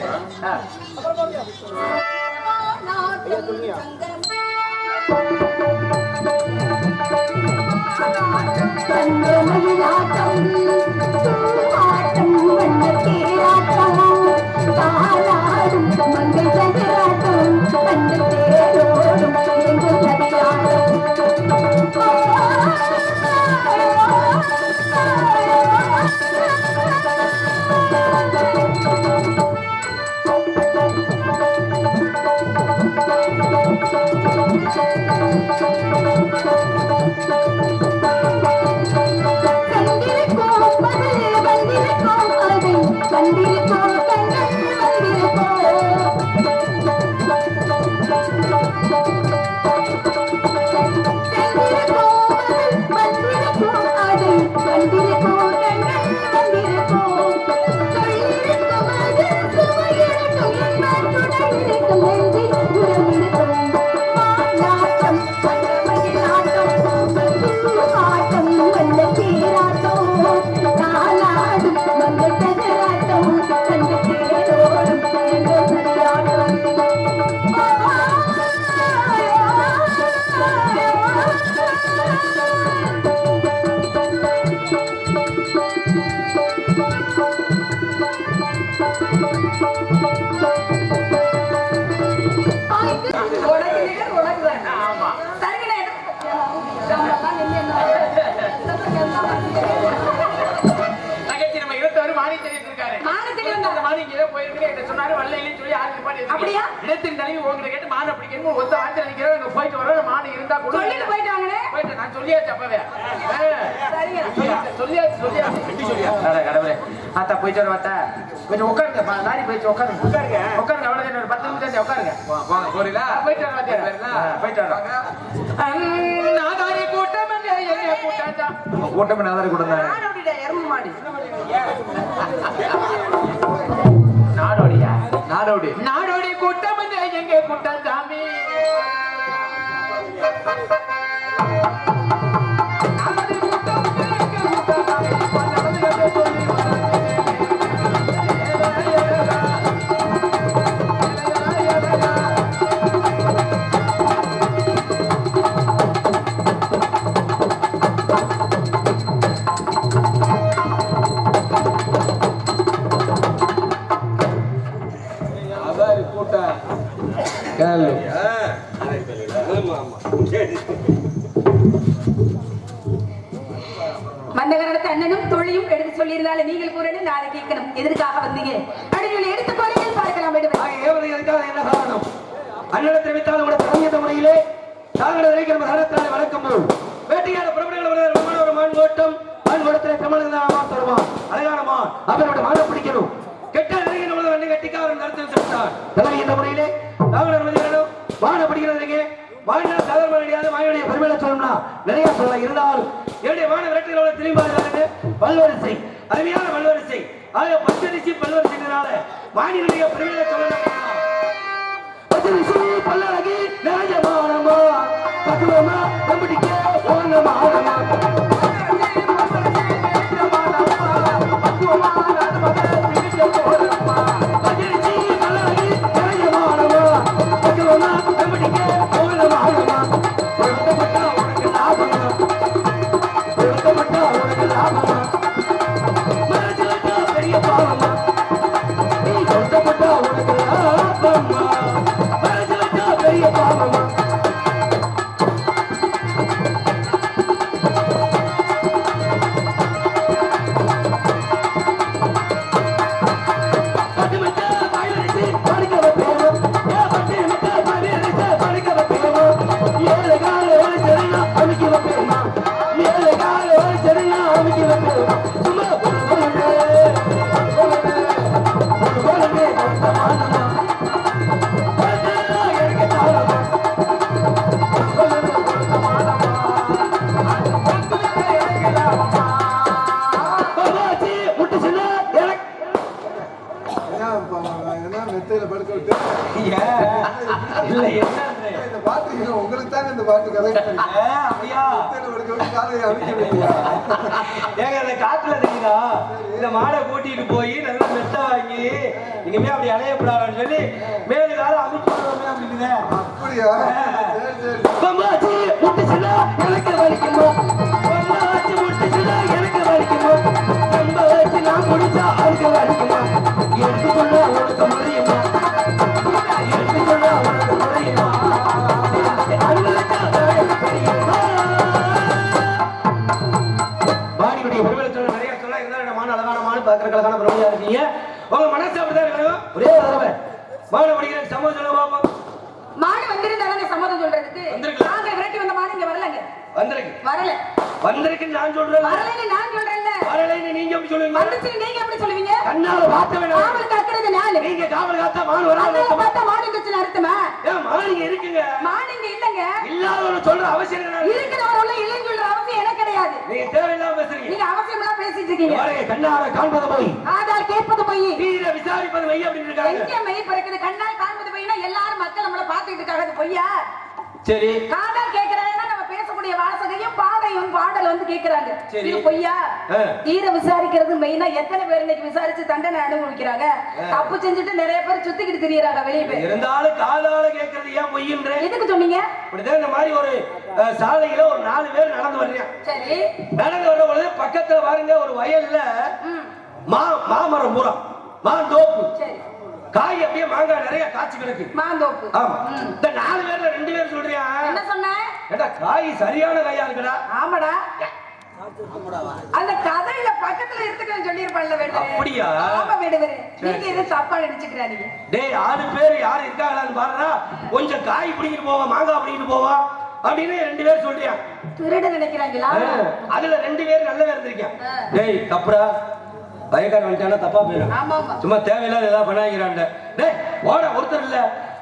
எங்கேயோ போயிருக்கேன் என்ன சொன்னாரு வல்லையிலேயே சொல்லி ஆறு நிப்பாட்டி அப்படியா? இடத்தின் தலைவி உங்களை கேட்டு மானை பிடிக்கணும் ஒத்த வார்த்தை நினைக்கிறேன் இங்க போயிட்டு வரோம் மாடு இருந்தா கூட சொல்லிட்டு போயிட்டாங்களே. போயிட்டு நான் சொல்லியாச்சு அப்பவே சரியா? சொல்லியாச்சு கடவுளே ஆத்தா போயிட்டு வர வாத்தா கொஞ்சம் உட்காருங்க லாரி போயிட்டு உட்காருங்க உட்காருங்க அவ்வளவுதான் ஒரு 10 நிமிஷம் உட்காருங்க போறீங்களா போயிட்டு வர வாத்தியா போயிட்டு வரோம் நாதாரி கூட்டம் என்ன கூட்டம் கூட்டம் நாதாரி கூட்டம் தான் நாடோடிடா, எருமை மாடு. நாடோடியா நாடோடி நாடோடி கூட்டம் எங்க கூட்டம் சாமி நாடோடி கூட்டம் எங்க கூட்டம் சாமி மந்தகரத்து அண்ணனும் தொழியும் எடுத்து சொல்லியிருந்தாலும் நீங்கள் கூறணும் நான் கேட்கணும். எதற்காக வந்தீங்க அப்படின்னு எடுத்து போறீங்க பார்க்கலாம். என்ன காரணம் அண்ணன் தெரிவித்தாலும் கூட தனியத்த முறையிலே தாங்கள் நினைக்கிற சரத்தாலை வழக்கம் போல் வேட்டையாட புறப்படைகள் ஒரு மான் ஓட்டம் மான் ஓட்டத்திலே தமிழகமாக தருவான் அழகான மான் அவரோட மானை பிடிக்கணும் கெட்ட நினைக்கிற வண்டி கட்டிக்காரன் நடத்தி செலுத்தான் தலைமை என்ற முறையிலே தாங்கள் மதிகளும் மானை பிடிக்கிறதுக்கு மாநில சாதாரண கிடையாது மாநில பெருமையில சொல்லணும்னா நிறைய சொல்ல இருந்தாலும் என்னுடைய மாணவ விரட்டுகளோட திரும்பி பல்வரிசை அருமையான பல்வரிசை ஆக பச்சரிசி பல்வரிசைனால மாநில பெருமையில சொல்லணும் பச்சரிசி பல்லழகி நிறைய மானமா பக்குவமா நம்பிக்கை போன மானமா உங்களுக்கு தாங்க இந்த பாட்டு கதை ஏங்க அந்த காட்டுல இருக்கீங்களா இந்த மாடை கூட்டிட்டு போய் நல்லா மெத்த வாங்கி இனிமே அப்படி அலையப்படாதுன்னு சொல்லி மேலு காலம் அமைக்கணும் அப்படின்னு அப்படியா எனக்கு வலிக்குமா எனக்கு வலிக்குமா ரொம்ப வச்சு நான் முடிச்சா அதுக்கு வலிக்குமா எடுத்து சொன்னா உனக்கு முடியுமா எடுத்து சொன்னா உனக்கு முடியுமா பாடியுடைய பெருமையை சொல்ல நிறைய சொல்ல இருந்தாலும் மான அழகான மான பார்க்கறதுக்கு அழகான பிரமையா இருக்கீங்க உங்க மனசு அப்படிதான் இருக்கணும் ஒரே தடவை மான படிக்கிற சமூகம் சொல்ல பாப்போம் மாடு வந்திருந்தாங்க சம்மதம் சொல்றதுக்கு நாங்க விரட்டி வந்த மாடு இங்க வரலங்க வந்திருக்கு நான் சொல்றேன் வரலைன்னு நான் சொல்றேன்ல வரலைன்னு நீங்க எப்படி சொல்லுவீங்க வந்துச்சு நீங்க எப்படி சொல்லுவீங்க கண்ணால பார்த்த வேணாம் காவல் காக்குறது நாளு நீங்க காவல் காத்தா மான் வராது பார்த்தா மாடு இருந்துச்சு அர்த்தமா ஏன் மான் இங்க இருக்குங்க மாடு இங்க இல்லங்க இல்லாதவங்க சொல்ற அவசியம் என்ன இருக்கிறவங்க இல்லைன்னு சொல்ற அவசியம் எனக்கு கிடையாது நீங்க தேவையில்லாம பேசுறீங்க நீங்க அவசியம் எல்லாம் பேசிட்டு இருக்கீங்க பாருங்க கண்ணால காண்பது போய் ஆதார் கேட்பது போய் தீர விசாரிப்பது மெய் அப்படின்னு இருக்காங்க எங்க மெய் பறக்குது கண்ணால் காண்பது போய்னா எல்லாரும் மக்கள் நம்மள பாத்துட்டு இருக்காங்க அது பொய்யா சரி காதல் கேக்குறாங்கன்னா நம்ம பேசக்கூடிய வாசகையும் பாதையும் பாடல் வந்து கேக்குறாங்க இது பொய்யா தீர விசாரிக்கிறது மெயினா எத்தனை பேர் இன்னைக்கு விசாரிச்சு தண்டனை அனுபவிக்கிறாங்க தப்பு செஞ்சுட்டு நிறைய பேர் சுத்திக்கிட்டு திரியறாங்க வெளியே போய் இருந்தாலும் காதால கேக்குறது ஏன் பொய்ன்ற எதுக்கு சொன்னீங்க இப்படிதான் இந்த மாதிரி ஒரு சாலையில ஒரு 4 பேர் நடந்து வர்றீங்க சரி நடந்து வர்ற பொழுது பக்கத்துல பாருங்க ஒரு வயல்ல மாமரம் பூரா மாந்தோப்பு சரி காய் அப்படியே மாங்காய் நிறைய காய்ச்சி கிடக்கு மாந்தோப்பு ஆமா இந்த 4 பேர்ல 2 பேர் சொல்றியா என்ன சொன்ன ஏடா காய் சரியான காயா இருக்குடா ஆமாடா அந்த கதையில பக்கத்துல எடுத்துக்க சொல்லிருப்பான்ல வேண்டுவரே. அப்படியா? ஆமா வேண்டுவரே. நீங்க எதுவும் தப்பா நினைச்சுக்கிறாதீங்க. டேய் 6 பேர் யாரு இருக்காங்களான்னு பாருடா. கொஞ்சம் காய் பிடிக்கிட்டு போவா, மாங்காய் பிடிக்கிட்டு போவா அப்படின்னு 2 பேர் சொல்றியா? திருட நினைக்கிறாங்களா? அதுல 2 பேர் நல்ல பேர் இருந்திருக்கான். டேய் தப்புடா. பயக்கார வந்துட்டானா தப்பா போயிடும். ஆமா ஆமா. சும்மா தேவையில்லாத ஏதாவது பண்ணாங்கிறான்ட. டேய் ஓட ஒருத்தர் இல்ல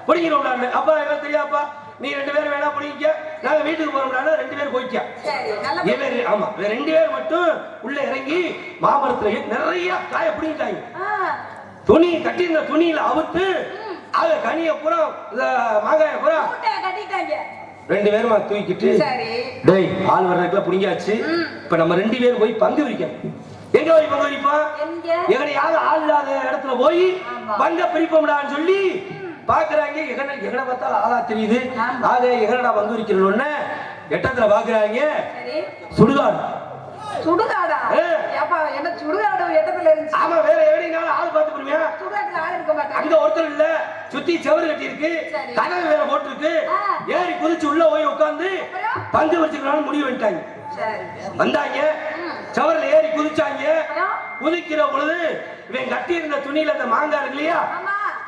பிடிக்கிறோம்டான்னு. அப்பா எல்லாம் தெரியாப்பா, நீ 2 பேர் வேணா பிடிக்க, நாங்க வீட்டுக்கு போறோம்டான்னு 2 பேர் போயிட்டா. ஆமா 2 பேர் மட்டும் உள்ள இறங்கி மாமரத்துல நிறைய காய பிடிக்கிட்டாங்க. துணி கட்டியிருந்த துணியில அவுத்து அத கனிய பூரா மாங்காய பூரா கட்டிட்டாங்க. 2 பேருமா தூக்கிட்டு டேய் ஆள் வர்றதுக்குள்ள புடிங்காச்சு. இப்ப நம்ம 2 பேரும் போய் பங்கு விரிக்கணும். எங்க போய் பங்கு விரிப்போம்? எங்கனையாவது ஆள் இல்லாத இடத்துல போய் பங்க பிரிப்போம்டான்னு சொல்லி பாக்குறாங்க. எங்கட பார்த்தாலும் ஆளா தெரியுது. ஆக எங்கடா பங்கு விரிக்கணும்னு எட்டத்துல பாக்குறாங்க. சுடுகாடு. சுடுகாடா? ஏப்பா என்ன சுடுகாடு எட்டத்துல இருந்துச்சு? ஆமா வேற எவனையாவது ஆள் பார்த்து போடுவியா? சுடுகாட்டுல ஆள் இருக்க மாட்டாங்க. அங்க ஒருத்தர் இல்ல, சுத்தி செவரு கட்டி இருக்கு, கதவு வேற போட்டு இருக்கு. ஏறி குதிச்சு உள்ள போய் உட்கார்ந்து பங்கு வச்சுக்கலாம்னு முடிவு பண்ணிட்டாங்க. வந்தாங்க, செவர்ல ஏறி குதிச்சாங்க. குதிக்கிற பொழுது இவன் கட்டி இருந்த துணியில அந்த மாங்காய் இருக்கு இல்லையா,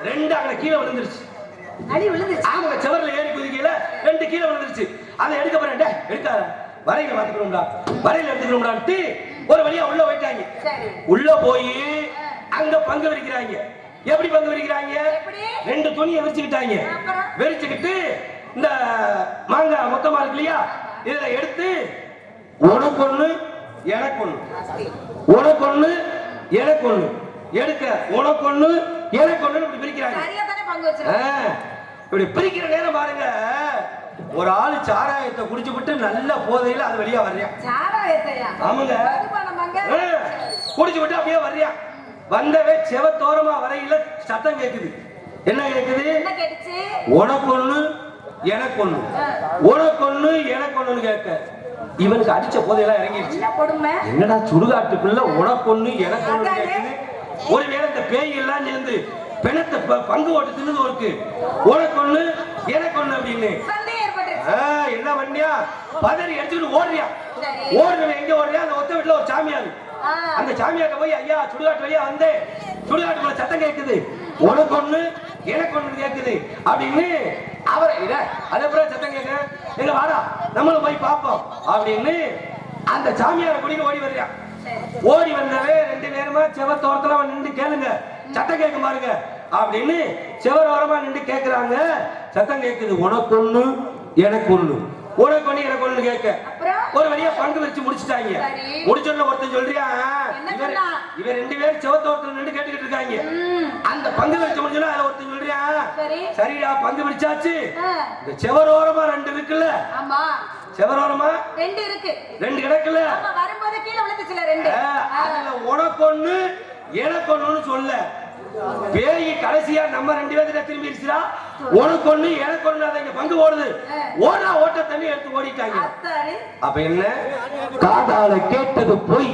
2 அங்க கீழே விழுந்துருச்சு. ஆமா செவர்ல ஏறி குதிக்கல 2 கீழே விழுந்துருச்சு. அதை எடுக்க போறேன். எடுக்காத வரையில பாத்துக்கிறோம்டா, வரையில எடுத்துக்கிறோம்டான்ட்டு ஒரு வழியா உள்ள போயிட்டாங்க. உள்ள போய் அங்க பங்கு விரிக்கிறாங்க. எப்படி பங்கு விரிக்கிறாங்க? 2 துணியை விரிச்சுக்கிட்டாங்க. விரிச்சுக்கிட்டு இந்த மாங்காய் மொத்தமா இருக்கு இல்லையா, இதுல எடுத்து உனக்கு ஒண்ணு எனக்கு ஒண்ணு, உனக்கு ஒண்ணு எனக்கு ஒண்ணு, எடுக்க உனக்கு ஒண்ணு எனக்கு ஒண்ணு இப்படி பிரிக்கிறாங்க. இப்படி பிரிக்கிற நேரம் பாருங்க, ஒரு ஆளு சாராயத்தை குடிச்சு விட்டு நல்ல போதையில அது வெளியா வர்றியா. ஆமாங்க குடிச்சு விட்டு அப்படியே வர்றியா. வந்தவே செவத்தோரமா வரையில சத்தம் கேக்குது. என்ன கேக்குது? உனக்கு ஒண்ணு எனக்கு ஒண்ணு, உனக்கு ஒண்ணு எனக்கு ஒண்ணுன்னு கேட்க இவனுக்கு அடிச்ச போதையெல்லாம் இறங்கிடுச்சு. என்னடா சுடுகாட்டுக்குள்ள உனக்கு ஒண்ணு எனக்கு ஒண்ணு கேக்குது. ஒருவேளை இந்த பேய் எல்லாம் சேர்ந்து பிணத்தை பங்கு ஓட்டு தின்னு இருக்கு. உனக்கு ஒண்ணு எனக்கு ஒண்ணு அப்படின்னு என்ன பண்ணியா, பதறி எடுத்துக்கிட்டு ஓடுறியா. ஓடுறவன் எங்க ஓடுறியா, அந்த ஒத்த வீட்டுல ஒரு சாமியாரு. அந்த சாமியாட்ட போய் ஐயா சுடுகாட்டு வழியா வந்தேன், சுடுகாட்டுக்குள்ள சத்தம் கேக்குது, உனக்கு ஒண்ணு எனக்கு ஒண்ணு கேக்குது அப்படின்னு அவரை அதுக்கப்புறம் சத்தம் கேட்க எங்க வாடா நம்மளும் போய் பார்ப்போம் அப்படின்னு அந்த சாமியாரை கூட்டிட்டு ஓடி வர்றியா. ஓடி வந்தவே 2 பேருமா செவத்தோரத்துல நின்று கேளுங்க, சத்தம் கேட்க பாருங்க அப்படின்னு செவரோரமா நின்று கேட்கிறாங்க. சத்தம் கேட்குது, உனக்கு ஒண்ணு எனக்கு ஒண்ணு, உனக்கு ஒண்ணு எனக்கு ஒண்ணு கேட்க ஒரு வழியா பங்கு வச்சு முடிச்சுட்டாங்க. முடிச்சோன்னு ஒருத்தன் சொல்றியா, இவன் 2 பேரும் செவத்தோரத்துல நின்று கேட்டுக்கிட்டு இருக்காங்க. அந்த பங்கு வச்சு முடிஞ்சோன்னா அதுல ஒருத்தன் சொல்றியா, சரிடா பங்கு பிடிச்சாச்சு, இந்த செவரோரமா 2 இருக்குல்ல, செவரோரமா 2 இருக்கு, 2 கிடக்குல, வரும்போது கீழே விழுந்துச்சுல 2, அதுல உனக்கு ஒண்ணு எனக்கு ஒண்ணுன்னு சொல்ல பேய் கடைசியா நம்ம 2 பேர்கிட்ட திரும்பிடுச்சுடா. உனக்கு ஒண்ணு எனக்கு ஒண்ணு, அதை பங்கு ஓடுது. ஓடுறா ஓட்ட தண்ணி எடுத்து ஓடிட்டாங்க. அப்ப என்ன, காதால கேட்டது போய்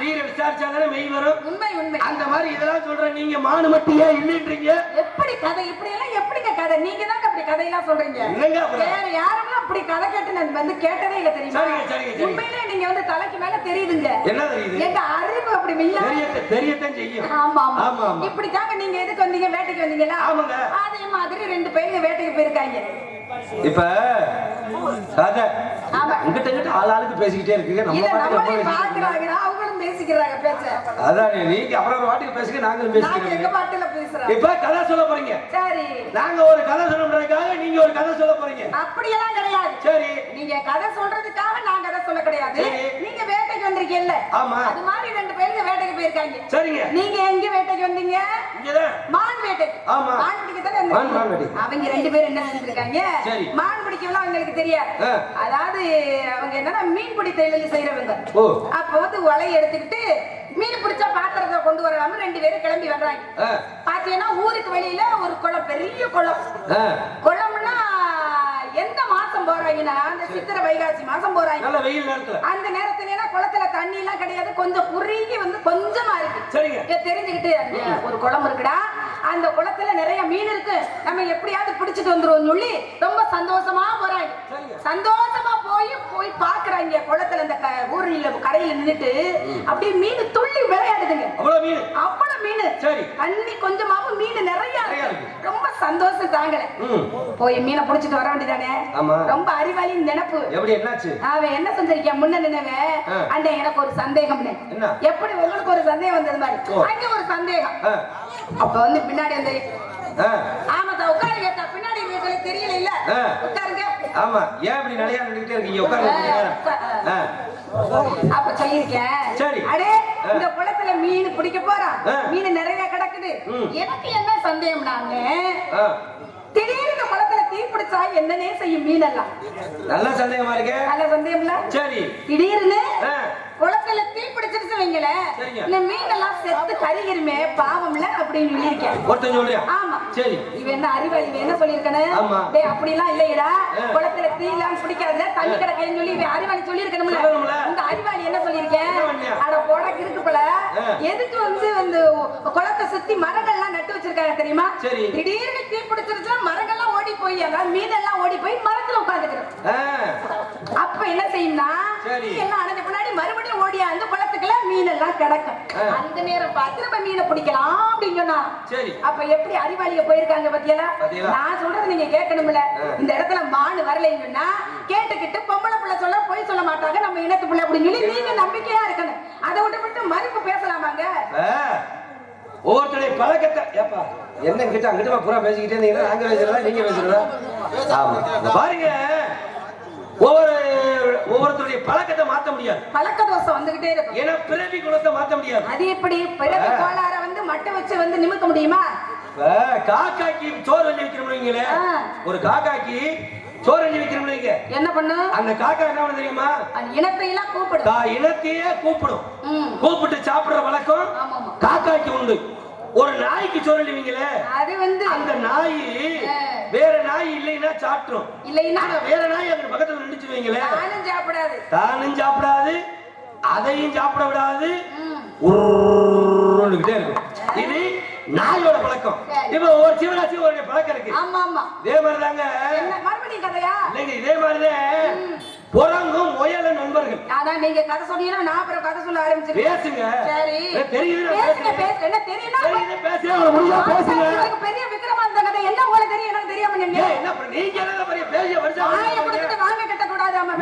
தீர விசாரிச்சாதானே மெய் வரும். உண்மை உண்மை. அந்த மாதிரி இதெல்லாம் சொல்ற நீங்க மானு மட்டும் ஏன் இல்லைன்றீங்க? எப்படி கதை இப்படி எல்லாம் எப்படிங்க கதை? நீங்க தான் அப்படி கதையெல்லாம் சொல்றீங்க. என்னங்க வேற யாரும் அப்படி கதை கேட்டு நான் வந்து கேட்டதே இல்ல தெரியுமா? உண்மையிலே நீங்க வந்து தலைக்கு மேல தெரியுதுங்க. என்ன தெரியுது? எங்க அறிவு அப்படி இல்ல. தெரியத்தான் செய்யும். ஆமா ஆமா. இப்படி தாங்க நீங்க எதுக்கு வந்தீங்க? வேட்டைக்கு வந்தீங்களா? ஆமாங்க. அதே மாதிரி 2 பேரும் வேட்டைக்கு போயிருக்காங்க. இப்ப கதை இங்கிட்ட ஆளாளுக்கு பேசிக்கிட்டே இருக்குங்க. நம்ம பாக்குறாங்க, அவங்களும் பேசிக்கிறாங்க பேச்ச. அதான் நீங்க அப்புறம் ஒரு வாட்டிக்கு பேசுங்க, நாங்களும் பேசிக்கிறோம். எங்க பாட்டுல பேசுறோம். இப்ப கதை சொல்ல போறீங்க. சரி, நாங்க ஒரு கதை சொல்றதுக்காக நீங்க ஒரு கதை சொல்ல போறீங்க. அப்படியெல்லாம் கிடையாது. சரி, நீங்க கதை சொல்றதுக்காக நான் கதை சொல்ல கிடையாது. நீங்க வேட்டைக்கு வந்திருக்கீங்கல்ல, ஆமா, அது மாதிரி 2 பேரும் வேட்டைக்கு போயிருக்காங்க. சரிங்க, நீங்க எங்க வேட்டைக்கு வந்தீங்க? இங்கதான் மான் வேட்டைக்கு. ஆமா, மான் பிடிக்க தானே வந்தீங்க. அவங்க 2 பேரும் என்ன செஞ்சிருக்காங்க? மான் பிடிக்கலாம் அவங்களுக்கு தெரியாது. அதாவது அவங்க என்னன்னா மீன் பிடி தொழில் செய்யறவங்க. அப்ப வந்து வலையை எடுத்துக்கிட்டு மீன் பிடிச்சா பாத்திரத்தை கொண்டு வராம 2 பேரும் கிளம்பி வர்றாங்க. பாத்தீங்கன்னா ஊருக்கு வெளியில ஒரு குளம், பெரிய குளம். குளம்னா எந்த மாசம் போறாங்கன்னா அந்த சித்திரை வைகாசி மாசம் போறாங்க. நல்ல வெயில் நேரத்துல. அந்த நேரத்துல குளத்துல தண்ணி எல்லாம் கிடையாது, கொஞ்சம் குறுகி வந்து கொஞ்சமா இருக்கு. சரிங்க, தெரிஞ்சுக்கிட்டு ஒரு குளம் இருக்குடா, அந்த குளத்துல நிறைய மீன் இருக்கு, நம்ம எப்படியாவது பிடிச்சிட்டு வந்துருவோம் சொல்லி ரொம்ப சந்தோஷமா போறாங்க. சந்தோஷமா போய் பாக்குறாங்க குளத்துல அந்த ஊரில் கரையில நின்னுட்டு அப்படியே மீன் துள்ளி விளையாடுதுங்க. அவ்வளவு மீன் சரி தண்ணி கொஞ்சமாவும் மீன் நிறைய ரொம்ப சந்தோஷம் தாங்கல. போய் மீனை புடிச்சிட்டு வர வேண்டியதானே. ரொம்ப அறிவாளியின் நினைப்பு. எப்படி என்னாச்சு? அவன் என்ன செஞ்சிருக்கான் முன்ன நினைவன் அண்ணே எனக்கு ஒரு சந்தேகம். எப்படி உங்களுக்கு ஒரு சந்தேகம் வந்தது மாதிரி அங்க ஒரு சந்தேகம். அப்ப வந்து பின்னாடி அந்த ஆமாதா உட்காருங்க பின்னாடி உங்களுக்கு தெரியல இல்ல உட்காருங்க. ஆமா ஏன் இப்படி நிலையா நின்னுட்டே இருக்கீங்க? உட்காருங்க. அப்ப சொல்லிருக்கேன் சரி அடே இந்த குளத்துல மீன் பிடிக்க போறான் மீன் நிறைய கிடக்குது. எனக்கு என்ன சந்தேகம் நானு திடீர்னு குளத்துல தீ பிடிச்சா என்னன்னே செய்யும் மீன் எல்லாம். நல்ல சந்தேகமா இருக்கு. நல்ல சந்தேகம்ல. சரி திடீர்னு குளத்துல தீ பிடிச்சிருச்சு வைங்களே இந்த மீன் எல்லாம் செத்து கருகிருமே பாவம்ல அப்படின்னு சொல்லியிருக்கேன். ஒருத்தன் சொல்றியா? ஆமா சரி இவன் என்ன அறிவாளி இவன் என்ன சொல்லியிருக்கானு டேய் அப்படிலாம் இல்லையடா குளத்துல தீ எல்லாம் பிடிக்காத தண்ணி கிடக்கேன்னு சொல்லி இவன் அறிவாளி சொல்லியிருக்கணும்ல. இந்த அறிவாளி என்ன சொல்லியிருக்கேன் அட போடக்கு இருக்கு போல எதுக்கு வந்து குளத்தை சுத்தி மரங்கள்லாம் நட்டு வச்சிருக்காங்க தெரியுமா? திடீர்னு தீ பிடிச்சிருச்சுன்னா மரங்கள்லாம் ஓடி போய் அதாவது மீன் எல்லாம் ஓடி போய் மரத்துல உட்காந்துக்கிறோம். அப்ப என்ன செய்யும்னா எல்லாம் அடைஞ்ச பின்னாடி மறுபடியும் ஓடியா அந்த குளத்துக்குள்ள மீன் எல்லாம் கிடக்கும். அந்த நேரம் பார்த்து நம்ம மீனை பிடிக்கலாம் அப்படின்னு சொன்னா அப்ப எப்படி அறிவாளிய போயிருக்காங்க பத்தியலா? நான் சொல்றது நீங்க கேட்கணும்ல. இந்த இடத்துல மானு வரலைன்னு சொன்னா கேட்டுக்கிட்டு பொம்பளை பிள்ளை சொல்ல போய் சொல்ல மாட்டாங்க நம்ம இனத்து பிள்ளை அப்படின்னு சொல்லி நீங்க நம்பிக்கையா இருக்கணும். அதை விட்டு மறுப்பு பேசலாமாங்க? ஒவ்வொருத்தருடைய பழக்கத்தை ஏப்பா என்ன கிட்ட அங்கிட்ட பூரா பேசிக்கிட்டே இருந்தீங்கன்னா நாங்க பேசுறதா நீங்க பேசுறதா? ஆமா பாருங்க ஒவ்வொருத்தருடைய பழக்கத்தை மாத்த முடியாது. பழக்க தோசை வந்துகிட்டே இருக்கும். ஏன்னா பிறவி குணத்தை மாத்த முடியாது. அது எப்படி பிறவி கோளாற வந்து மட்டை வச்சு வந்து நிமித்த முடியுமா? காக்காக்கு சோறு வண்டி வைக்கிறோம்ங்களே ஒரு காக்காக்கு சோறு வண்டி வைக்கிறோம்ங்க என்ன பண்ணு அந்த காக்கா என்ன பண்ண தெரியுமா? இனத்தை எல்லாம் கூப்பிடும். இனத்தையே கூப்பிடும். கூப்பிட்டு சாப்பிடுற வழக்கம் காக்காக்கு உண்டு. ஒரு நாய்க்கு சோறு வண்டிங்களே அது வந்து அந்த நாய் வேற நாய் இல்லைன்னா சாப்பிடும். இல்லைன்னா வேற நாய் அங்க பக்கத்துல நின்னுச்சு வைங்களே தானும் சாப்பிடாது அதையும் சாப்பிட விடாது உருண்டுகிட்டே இருக்கும். இது நாயோட பழக்கம். இப்ப ஒரு சிவராசி ஒரு பழக்கம் இருக்கு. இதே மாதிரிதாங்க மறுபடியும் கதையா இல்லைங்க இதே மாதிரிதான் குரங்கும் முயலும் நண்பர்கள். அதான் நீங்க கதை சொன்னீங்கன்னா நான் அப்புறம் கதை சொல்ல ஆரம்பிச்சிருக்கேன். பேசுங்க. சரி தெரியுது என்ன தெரியும்னா பேசுங்க முடிஞ்சா பேசுங்க. பெரிய விக்ரமாந்த கதை என்ன உங்களுக்கு தெரியும் எனக்கு தெரியாம நீங்க என்ன நீங்க என்ன பெரிய பேசிய வருஷம் ஆய கொடுத்துட்டு வாங்க கட்ட கூடாது. அம்மா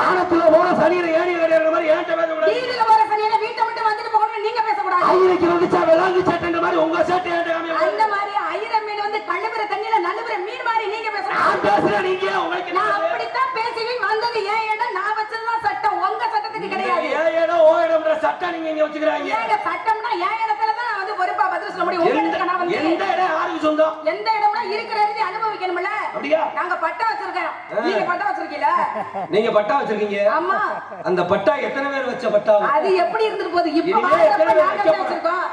வானத்துல போற சனியில ஏடி ஏறுற மாதிரி ஏன்ட்ட பேச கூடாது. வீதியில போற சனியில வீட்டை விட்டு வந்துட்டு போகணும் நீங்க பேச கூடாது. ஐயருக்கு வந்துச்சா வெளாந்து சட்டன்ற மாதிரி உங்க சட்டை ஏன்ட்ட காமியா அந்த மாதிரி ஐயர மீன் வந்து கழுவுற தண்ணியில நழுவுற மீன் மாதிரி நீங்க பேசுறீங்க. நான் பேசுறேன் நீங்க உங்களுக்கு நான் அப்படித்தான் பேசிவி வந்தது ஏன் இடம் நான் வச்சதுதான் சட்டம் உங்க சட்டத்துக்கு கிடையாது. ஏன் இடம் ஓ இடம்ன்ற சட்டம் நீங்க இங்க வச்சுக்கறாங்க. ஏங்க சட்டம்னா ஏன் இடத்துல தான் வந்து பொறுப்பா பதில் சொல்ல முடியும். உங்க இடத்துக்கு நான் வந்து எந்த இடம் யாருக்கு சொந்தம்? எந்த இடம்னா இருக்கிற இடத்தை அனுபவிக்கணும்ல. அப்படியா? நாங்க பட்டா வச்சிருக்கோம். நீங்க பட்டா வச்சிருக்கீல? நீங்க பட்டா வச்சிருக்கீங்க. ஆமா. அந்த பட்டா எத்தனை பேர் வச்ச பட்டா? அது எப்படி இருந்துட்டு போகுது? இப்ப வாழ்றப்ப நாங்க வச்சிருக்கோம்.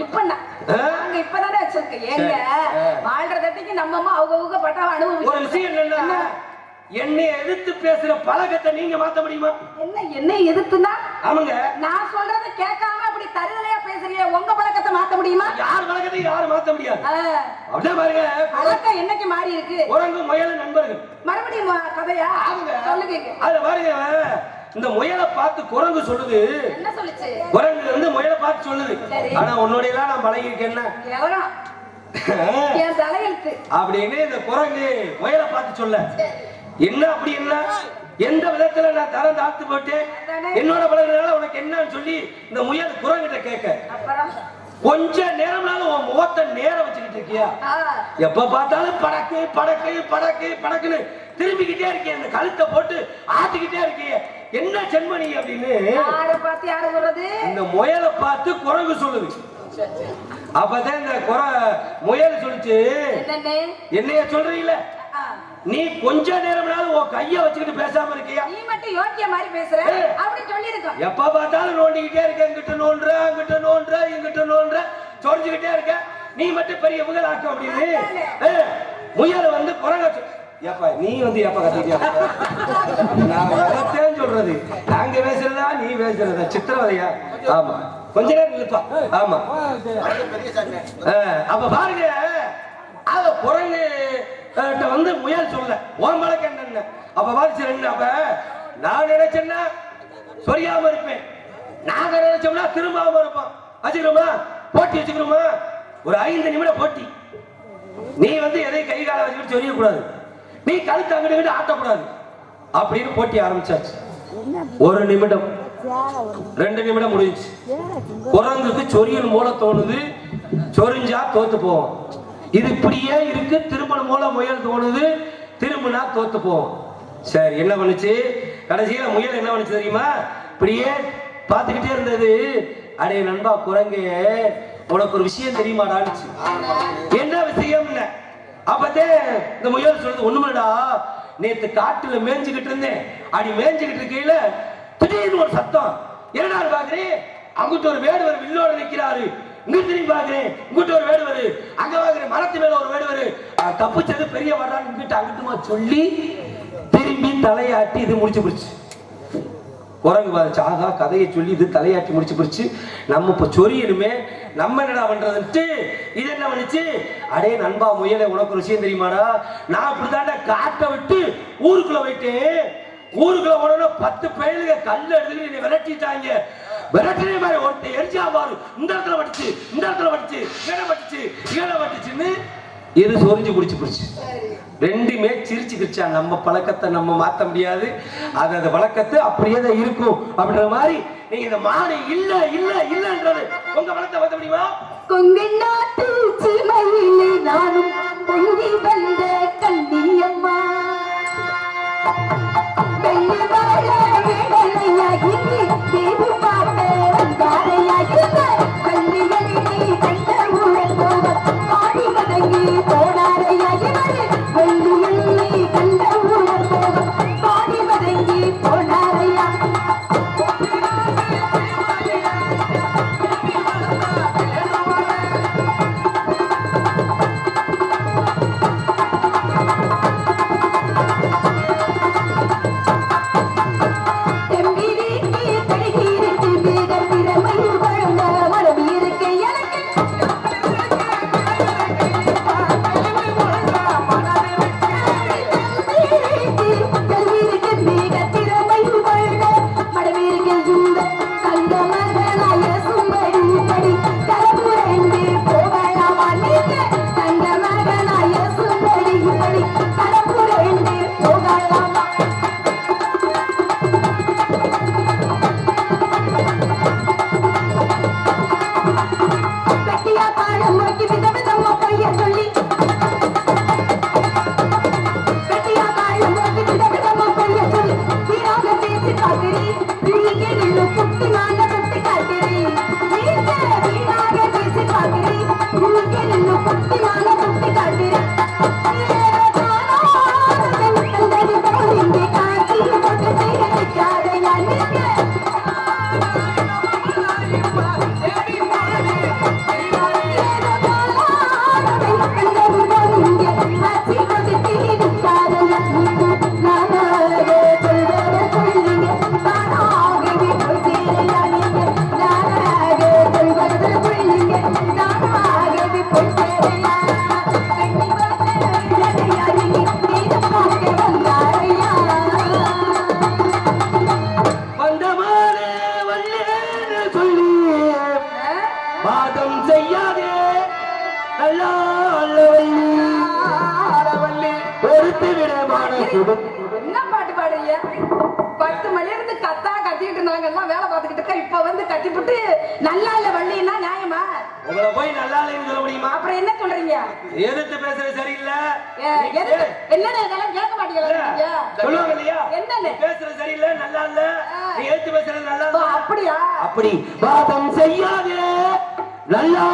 இப்ப நாங்க இப்பதானே வச்சிருக்கோம். ஏங்க வாழ்ற தட்டிக்கு நம்ம அம்மா அவங்க பட்டாவை அனுபவிச்சு ஒரு விஷயம் என்னன்னா என்னை எதிர்த்து பேசுற பழக்கத்தை நீங்க மாத்த முடியுமா? என்ன எதிர்த்துனா? ஆமாங்க நான் சொல்றத கேட்காம அப்படி தருதலையா பேசுறீங்க. உங்க பழக்கத்தை மாத்த முடியுமா? யார் பழக்கத்தை யாரும் மாத்த முடியாது. அப்படியே பாருங்க பழக்கம் என்னைக்கு மாறி இருக்கு. குரங்கு முயலும் நண்பர்கள் மறுபடியும் கதையா சொல்லுங்க. அத பாருங்க இந்த முயலை பார்த்து குரங்கு சொல்லுது. என்ன சொல்லுச்சு? குரங்கு வந்து முயலை பார்த்து சொல்லுது. ஆனா உன்னோட எல்லாம் நான் பழகி இருக்கேன்னா என் தலையெழுத்து அப்படின்னு இந்த குரங்கு முயலை பார்த்து சொல்ல என்ன அப்படி என்ன எந்த விதத்துல நான் தரம் தாழ்த்து போட்டு என்னோட பழகிறதுனால உனக்கு என்னன்னு சொல்லி இந்த முயல் குரங்கிட்ட கேட்க கொஞ்ச நேரம்னாலும் உன் முகத்தை நேரம் வச்சுக்கிட்டு இருக்கியா? எப்ப பார்த்தாலும் படக்கு படக்கு படக்கு படக்குன்னு திரும்பிக்கிட்டே இருக்கேன். இந்த கழுத்தை போட்டு ஆட்டிக்கிட்டே இருக்கிய என்ன சென்மணி அப்படின்னு இந்த முயலை பார்த்து குரங்கு சொல்லுது. அப்பதான் இந்த முயல் சொல்லிச்சு என்னைய சொல்றீங்கள நீ கொஞ்ச நேரம்னாலும் உன் கைய வச்சுக்கிட்டு பேசாம இருக்கியா? நீ மட்டும் யோக்கிய மாதிரி பேசுற அப்படி சொல்லி இருக்கோம். எப்ப பார்த்தாலும் நோண்டிக்கிட்டே இருக்க இங்கிட்ட நோன்ற அங்கிட்ட நோன்ற இங்கிட்ட நோன்ற சொரிஞ்சுக்கிட்டே இருக்க நீ மட்டும் பெரிய புகழ் ஆக்கும் அப்படின்னு முயல் வந்து குரங்க ஏப்பா நீ வந்து ஏப்பா கத்திட்டியா? நான் எதைத்தான் சொல்றது நாங்க பேசுறதா நீ பேசுறதா சித்திரவதையா? ஆமா கொஞ்ச நேரம் நிற்பா. ஆமா அப்ப பாருங்க அத குரங்கு வந்து முயல் சொல்ல உன் பழக்கம் என்ன அப்ப வாரிசு என்ன அப்ப நான் நினைச்சேன்னா சொரியாம இருப்பேன் நாங்க நினைச்சோம்னா திரும்பாம இருப்போம் வச்சுக்கிறோமா போட்டி வச்சுக்கிறோமா ஒரு 5 நிமிடம் போட்டி நீ வந்து எதையும் கை கால வச்சுக்கிட்டு சொரிய கூடாது நீ கழுத்து அங்கிட்டு ஆட்டக்கூடாது அப்படின்னு போட்டி ஆரம்பிச்சாச்சு 1 நிமிடம் 2 நிமிடம் முடிஞ்சு குரங்குக்கு சொரியல் மூல தோணுது சொரிஞ்சா தோத்து போவோம் இது இப்படியே இருக்கு திருமணம் மூல முயல் தோணுது திரும்பினா தோத்து போவோம் சரி என்ன பண்ணுச்சு கடைசியில முயல் என்ன பண்ணுச்சு தெரியுமா இப்படியே பார்த்துக்கிட்டே இருந்தது அடே நண்பா குரங்கு உனக்கு ஒரு விஷயம் தெரியுமாடான்னு என்ன விஷயம் அப்பதே இந்த முயல் சொல்றது ஒண்ணுமேடா நேத்து காட்டுல மேய்ஞ்சுக்கிட்டு இருந்தேன் அடி மேய்ஞ்சுக்கிட்டு இருக்கையில திடீர்னு ஒரு சத்தம் என்னடா பாக்குறேன் அங்கிட்ட ஒரு வேடுவர் வில்லோட நிக்கிறாரு இங்க திரும்பி பாக்குறேன் இங்கிட்ட ஒரு வேடுவர் அங்க பாக்குறேன் மரத்து மேல ஒரு வேடுவர் தப்புச்சது பெரிய வர்றான்னு இங்கிட்ட அங்கிட்டுமா சொல்லி திரும்பி தலையாட்டி இது முடிச்சு போச்சு குரங்கு பாதிச்சு ஆகா கதையை சொல்லி இது தலையாட்டி முடிச்சு போச்சு நம்ம இப்ப சொரியணுமே நம்ம என்னடா பண்றதுன்ட்டு இது என்ன பண்ணுச்சு அடே நண்பா முயலை உனக்கு ஒரு விஷயம் தெரியுமாடா நான் அப்படித்தாண்ட காட்டை விட்டு ஊருக்குள்ள போயிட்டேன் ஊருக்குள்ள போனோம்னா 10 பேருங்க கல்ல எடுத்துக்கிட்டு விரட்டிட்டாங்க விரட்டினே மாதிரி ஒருத்தர் எரிச்சா பாரு இந்த இடத்துல பட்டுச்சு இந்த இடத்துல பட்டுச்சு கீழே பட்டுச்சுன்னு இது சொரிஞ்சு குடிச்சு போச்சு ரெண்டுமே சிரிச்சுக்கிச்சா நம்ம பழக்கத்தை நம்ம மாத்த முடியாது அது அந்த பழக்கத்தை அப்படியே தான் இருக்கும் அப்படின்ற மாதிரி நீங்க இந்த மாடு இல்ல இல்ல இல்லன்றது உங்க பழக்கத்தை மாத்த முடியுமா கொங்கு நாட்டு சீமையிலே நானும் பொங்கி வந்த கண்டியம்மா வெள்ளி வாழ வேடலையாகி தேவி பார்த்த வந்தாரையாகி கல்லியலை கண்ட ஊழல் போக பாடி வதங்கி போனாரையாகி வெள்ளியலை கண்ட ஊழல் போக பாடி வதங்கி போனாரையா என்ன பாட்டு பாடுறீங்க 10 மணில இருந்து கத்திட்டு இருந்தாங்க எல்லாம் வேலை பார்த்துக்கிட்டு இருக்க இப்ப வந்து கட்டிப்புட்டு நல்லா இல்ல வள்ளின்னா நியாயமா உங்களை போய் நல்லா இல்லைன்னு சொல்ல முடியுமா அப்புறம் என்ன சொல்றீங்க எதிர்த்து பேசுறது சரியில்லை என்னன்னு இதெல்லாம் கேட்க மாட்டீங்களா சொல்லுவாங்க இல்லையா என்னன்னு பேசுறது சரியில்லை நல்லா இல்ல நீ எதிர்த்து பேசுறது நல்லா இல்ல அப்படியா அப்படி வாதம் செய்யாதே நல்லா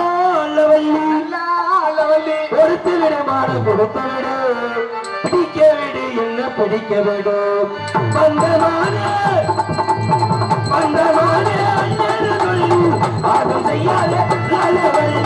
அல்லவல்லி பொறுத்து விடமான கொடுத்து விடு பிடிக்க விடு என்ன பிடிக்க விடு பந்தமானே அண்ணன் சொல்லி வாதம் செய்யாதே நல்லவல்லி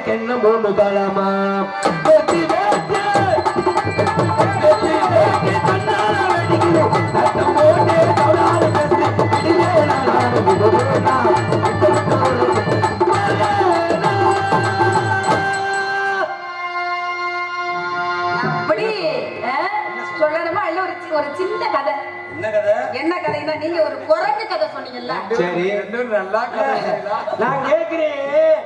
கென்ன மூணு தளமா அப்படி சொல்லணுமா இல்ல ஒரு சின்ன கதை. என்ன கதைன்னா நீங்க ஒரு குரங்கு கதை சொன்னீங்கல்ல. சரி, நல்லா நான் கேக்குறேன்,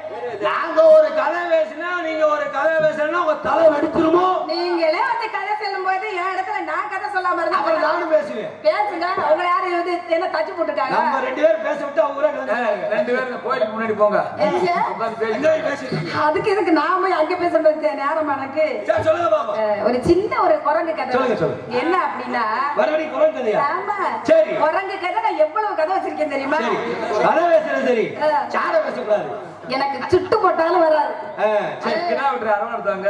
நாங்க ஒரு கதை பேசினா நீங்க ஒரு கதை பேசணும்னா உங்க தலை வெடிச்சிருமோ? நீங்களே வந்து கதை சொல்லும் போது என் இடத்துல நான் கதை சொல்லாம இருந்தா அப்புறம் நானும் பேசுவேன். பேசுங்க. அவங்க யாரும் வந்து என்ன தச்சு போட்டுருக்காங்க? நம்ம 2 பேரும் பேச விட்டு அவங்க ஊரே கதை 2 பேரும் கோயிலுக்கு முன்னாடி போங்க. எங்க? அதுக்கு இதுக்கு நான் போய் அங்க பேசுறது நேரம் எனக்கு. சரி, சொல்லுங்க பாப்பா. ஒரு சின்ன ஒரு குரங்கு கதை. சொல்லுங்க, சொல்லுங்க. என்ன அப்படின்னா மறுபடியும் குரங்கு கதையா? ஆமா. சரி. குரங்கு கதை நான் எவ்வளவு கதை வச்சிருக்கேன் தெரியுமா? சரி, கதை பேசுறது சரி, சாட பேசக்கூடாது. எனக்கு சுட்டு போட்டாலும் வராது. சரி, கிடா விட்டு அரவணைத்தாங்க.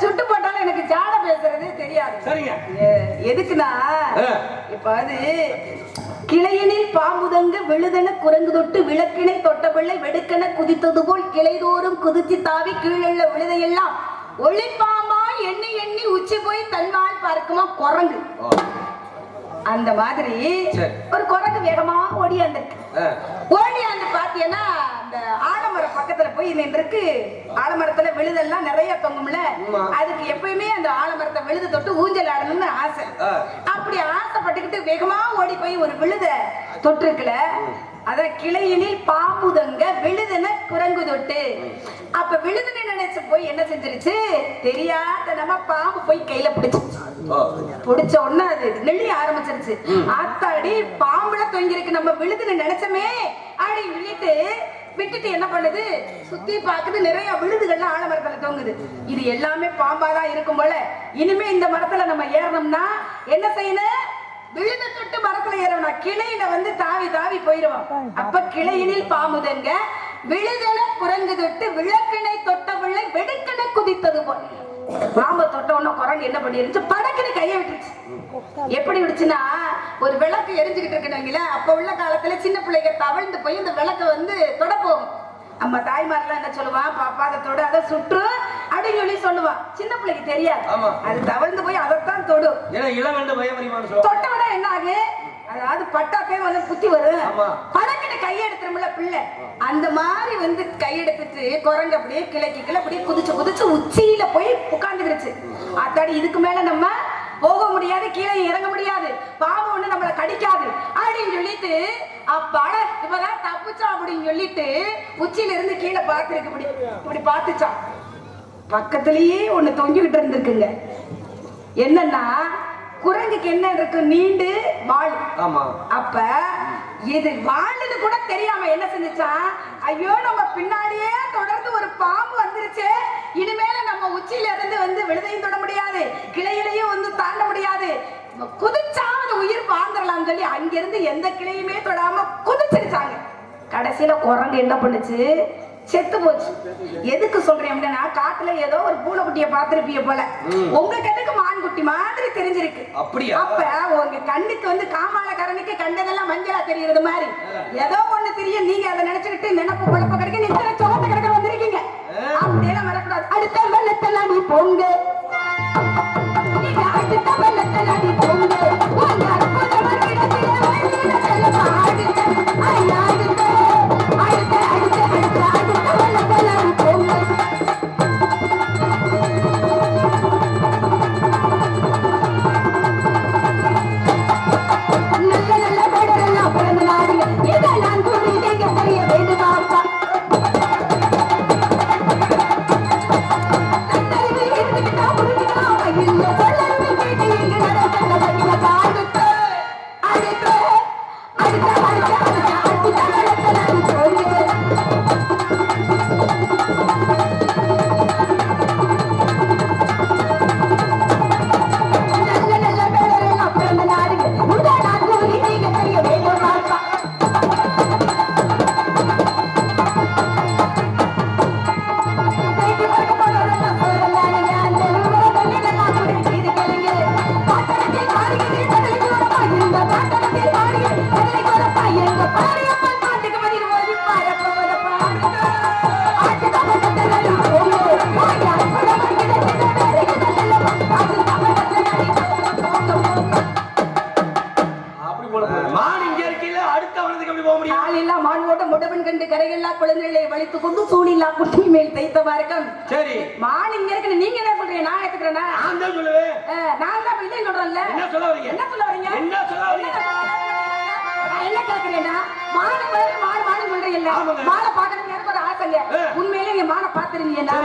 சுட்டு போட்டாலும் எனக்கு ஜாட பேசுறதே தெரியாது. சரிங்க. எதுக்குன்னா இப்ப அது கிளையினில் பாம்புதங்க விழுதென குரங்கு தொட்டு விளக்கினை தொட்ட பிள்ளை வெடுக்கென குதித்தது போல் கிளைதோறும் குதிச்சு தாவி கீழே விழுதையெல்லாம் ஒளிப்பாமா எண்ணி எண்ணி உச்சி போய் தன்னால் பார்க்குமா குரங்கு. அந்த மாதிரி ஒரு குரங்கு வேகமா ஓடியாந்துருக்கு. ஓடியாந்து பாத்தீங்கன்னா அந்த ஆலமரம் பக்கத்துல போய் நின்றுருக்கு. ஆலமரத்துல விழுதெல்லாம் நிறைய தொங்கும்ல, அதுக்கு எப்பயுமே அந்த ஆலமரத்தை விழுது தொட்டு ஊஞ்சல் ஆடணும்னு ஆசை. அப்படி ஆசைப்பட்டுக்கிட்டு வேகமா ஓடி போய் ஒரு விழுத தொட்டிருக்குல, அத கிளையினில் பாம்புதங்க விழுதுன குரங்கு தொட்டு. அப்ப விழுதுன்னு நினைச்சு போய் என்ன செஞ்சிருச்சு தெரியாத நம்ம பாம்பு போய் கையில பிடிச்சிருச்சு. பிடிச்ச உடனே அது நெளிய ஆரம்பிச்சிருச்சு. ஆத்தாடி பாம்புல தொங்கி இருக்கு, நம்ம விழுதுன்னு நினைச்சமே அப்படின்னு சொல்லிட்டு விட்டுட்டு என்ன பண்ணுது, சுத்தி பாக்குது நிறைய விழுதுகள்லாம் ஆலமரத்துல தொங்குது. இது எல்லாமே பாம்பாதான் இருக்கும் போல. இனிமே இந்த மரத்துல நம்ம ஏறணும்னா என்ன செய்யணும், விழுத தொட்டு மரத்துல ஏறணும், கிளையில வந்து தாவி தாவி போயிடுவோம். அப்ப கிளையினில் பாம்புதங்க விழுதென குரங்கு தொட்டு விளக்கினை தொட்ட பிள்ளை வெடுக்கென குதித்தது போல். பாம்பை தொட்ட உடனே குரங்கு என்ன பண்ணிருச்சு, படக்குன்னு கையை விட்டுருச்சு. எப்படி விடுச்சுன்னா, ஒரு விளக்கு எரிஞ்சுக்கிட்டு இருக்குங்களா, அப்ப உள்ள காலத்துல சின்ன பிள்ளைங்க தவழ்ந்து போய் இந்த விளக்க வந்து தொட போகும். நம்ம தாய்மாரெல்லாம் என்ன சொல்லுவான், பாப்பா அதை தொடு, அதை சுற்று அப்படின்னு சொல்லி சொல்லுவான். சின்ன பிள்ளைக்கு தெரியாது, அது தவழ்ந்து போய் அதைத்தான் தொடும். தொட்ட விட என்ன ஆகு, அதாவது பட்டாப்பே வந்து புத்தி வரும். பழக்கிட்ட கையெடுத்துருமில்ல பிள்ளை, அந்த மாதிரி வந்து கையெடுத்துட்டு குரங்கு அப்படியே கிளைக்கு அப்படியே குதிச்சு குதிச்சு உச்சியில போய் உட்கார்ந்துருச்சு. அத்தாடி இதுக்கு மேல நம்ம போக முடியாது, கீழே இறங்க முடியாது, பாம்பு ஒண்ணு நம்மளை கடிக்காது அப்படின்னு சொல்லிட்டு அப்பாட இப்பதான் தப்புச்சா அப்படின்னு சொல்லிட்டு உச்சியில இருந்து கீழே பார்த்துருக்கு. இப்படி பார்த்துச்சான். பக்கத்திலேயே ஒண்ணு தொங்கிக்கிட்டு இருந்திருக்குங்க. என்னன்னா குரங்குக்கு என்ன இருக்கு, நீண்டு வாள். அப்ப இது வாளுன்னு கூட தெரியாம என்ன செஞ்சுச்சான், ஐயோ நம்ம பின்னாடியே தொடர்ந்து ஒரு பாம்பு வந்துருச்சு, இனிமேல நம்ம உச்சியில இருந்து வந்து விழுதையும் தொட முடியாது, கிளையிலையும் வந்து தாண்ட முடியாது, குதிச்சாவது உயிர் வாழ்ந்துடலாம் சொல்லி அங்கிருந்து எந்த கிளையுமே தொடாம குதிச்சிருச்சாங்க. கடைசியில குரங்கு என்ன பண்ணுச்சு, செத்து போச்சு. எதுக்கு சொல்றேன் அப்படின்னா, காட்டுல ஏதோ ஒரு பூனைக்குட்டிய பாத்திருப்பீங்க போல, உங்க கண்ணுக்கு மான்குட்டி மாதிரி தெரிஞ்சிருக்கு. அப்ப உங்க கண்ணுக்கு வந்து காமாலக்காரனுக்கு கண்டதெல்லாம் மஞ்சளா தெரியறது மாதிரி ஏதோ ஒண்ணு தெரியும். நீங்க அதை நினைச்சுக்கிட்டு நினைப்பு குழப்ப கிடைக்க நிச்சய சோகத்தை கிடைக்க வந்திருக்கீங்க. அப்படியெல்லாம் வரக்கூடாது. அடுத்த வெள்ளத்தெல்லாம் நீ போங்க, அடுத்த வெள்ளத்தெல்லாம் நீ போங்க, குட்டி மேல் தைத்த மார்க்கம். சரி மான் இங்க இருக்கு, நீங்க என்ன சொல்றீங்க? நான் ஏத்துக்கிறேனா? நான் தான் சொல்லுவேன். நான் தான் இல்லைன்னு சொல்றேன்ல. என்ன சொல்ல வரீங்க? என்ன சொல்ல வரீங்க? என்ன சொல்ல வரீங்க? நான் என்ன கேக்குறேன்னா, மான் பேரு மான் மான் சொல்றீங்கல்ல, மானை பார்க்கறதுக்கு எனக்கு ஒரு ஆசைங்க. உண்மையிலே நீங்க மானை பார்த்திருந்தீங்கன்னா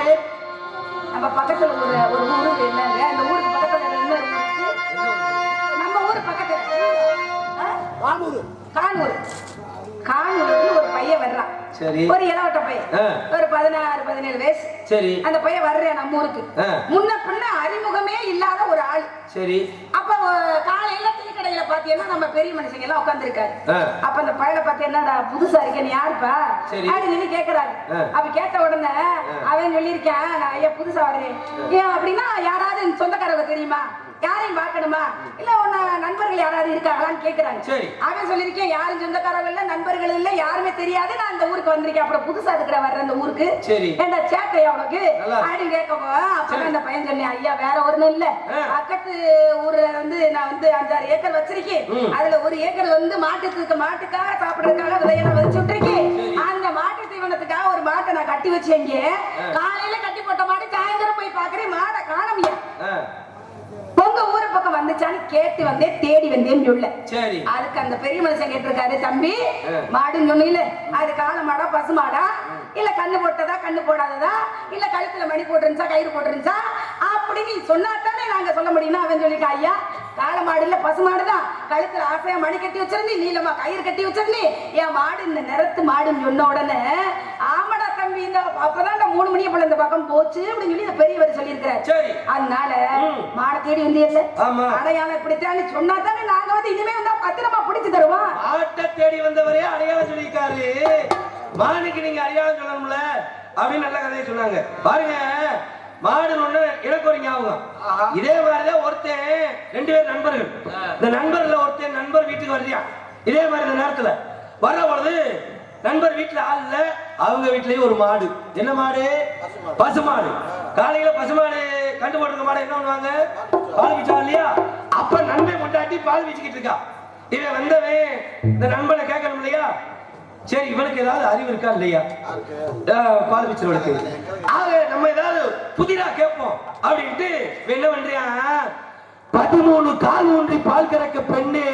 நம்ம பக்கத்துல ஒரு ஊரு என்னங்க, அந்த ஊருக்கு பக்கத்துல இன்னொரு ஊருக்கு, நம்ம ஊரு பக்கத்துல கானூர் ஒரு பையன் வர்றான். சரி. ஒரு இளவட்ட பையன், ஒரு 16-17 வயசு. சரி. அந்த பையன் வர்றேன் நம்ம ஊருக்கு. முன்ன பின்ன அறிமுகமே இல்லாத ஒரு ஆள். சரி. அப்ப காலையில டீ கடையில பாத்தீங்கன்னா நம்ம பெரிய மனுஷங்க எல்லாம் உட்கார்ந்து இருக்காரு. அப்ப அந்த பையனை பாத்தீங்கன்னா புதுசா இருக்கேன், நீ யாருப்பா அப்படின்னு கேக்குறாரு. அப்ப கேட்ட உடனே அவன் சொல்லியிருக்கேன், நான் ஐயா புதுசா வர்றேன். ஏன் அப்படின்னா, யாராவது சொந்தக்காரங்க தெரியுமா, யாரையும் பார்க்கணுமா, இல்ல உன்ன நண்பர்கள் யாராவது இருக்காங்களான்னு கேக்குறாங்க. அவன் சொல்லிருக்கேன், யாரும் சொந்தக்காரங்க இல்ல, நண்பர்கள் இல்ல, யாருமே தெரியாது, நான் அந்த ஊருக்கு வந்திருக்கேன். அப்புறம் புதுசா இருக்கிற வர்ற அந்த ஊருக்கு என்ன சேட்டையா உனக்கு அப்படின்னு கேட்கப்போ, அப்பதான் அந்த பையன் சொன்னேன், ஐயா வேற ஒண்ணும் இல்ல, பக்கத்து ஊர்ல வந்து நான் வந்து 5-6 ஏக்கர் வச்சிருக்கேன். அதுல ஒரு ஏக்கர் வந்து மாட்டுக்காக சாப்பிடுறதுக்காக விதையெல்லாம் வச்சு விட்டுருக்கேன். அந்த மாட்டு தீவனத்துக்காக ஒரு மாட்டை நான் கட்டி வச்சேங்க. காலையில கட்டி போட்ட மாட்டு சாயந்தரம் போய் பாக்குறேன், மாடை காணவியா. உங்க ஊரு பக்கம் வந்துச்சான்னு கேட்டு வந்தேன், தேடி வந்தேன்னு சொல்ல. சரி. அதுக்கு அந்த பெரிய மனுஷன் கேட்டிருக்காரு, தம்பி மாடுன்னு சொன்னீங்கல்ல, அது காளை மாடா பசு மாடா, இல்ல கண்ணு போட்டதா கண்ணு போடாததா, இல்ல கழுத்துல மணி போட்டுருந்துச்சா கயிறு போட்டுருந்துச்சா அப்படின்னு சொன்னாத்தானே நாங்க சொல்ல முடியும். அவன் சொல்லிட்டா, ஐயா காளை மாடு இல்ல பசு மாடுதான், கழுத்துல ஆசையா மணி கட்டி வச்சிருந்தீ, நீளமா கயிறு கட்டி வச்சிருந்தீ, என் மாடு இந்த நிறத்து மாடுன்னு சொன்ன உடனே, ஆமாடா தம்பி, இந்த அப்பதான் 3 மணியை போல இந்த பக்கம் போச்சு அப்படின்னு சொல்லி இந்த பெரியவர் சொல்லியிருக்கிறார். அதனால மாடை தேடி வந்து அடையாளம் இப்படித்தான் சொன்னா தானே நாங்க வந்து இனிமே வந்தா பத்திரமா பிடிச்சு தருவோம். மாட்டை தேடி வந்தவரே அடையாளம் சொல்லியிருக்காரு, மானுக்கு நீங்க அடையாளம் சொல்லணும்ல அப்படின்னு நல்ல கதையை சொன்னாங்க. பாருங்க, மாடு ஒண்ணு எனக்கு ஒரு ஞாபகம். இதே மாதிரிதான் ஒருத்தன் 2 பேர் நண்பர்கள். இந்த நண்பர்ல ஒருத்தன் நண்பர் வீட்டுக்கு வருதியா, இதே மாதிரி இந்த நேரத்துல வர்ற பொழுது நண்பர் வீட்டுல ஆள் இல்ல, அவங்க வீட்லயும் ஒரு மாடு. என்ன மாடு? பசு மாடு. காலையில பசு மாடு கண்டு போட்டிருக்க மாடு என்ன பண்ணுவாங்க, பால் வீச்சா இல்லையா. அப்ப நண்பன் கொண்டாட்டி பால் வீச்சுக்கிட்டு இருக்கா. இவன் வந்தவன் இந்த நண்பனை கேட்கணும் இல்லையா, சரி இவனுக்கு ஏதாவது அறிவு இருக்கா இல்லையா பால் வீச்சவனுக்கு, ஆக நம்ம ஏதாவது புதிரா கேட்போம் அப்படின்ட்டு என்ன பண்றியா, 13 கால் ஊன்றி பால் கறக்க பெண்ணே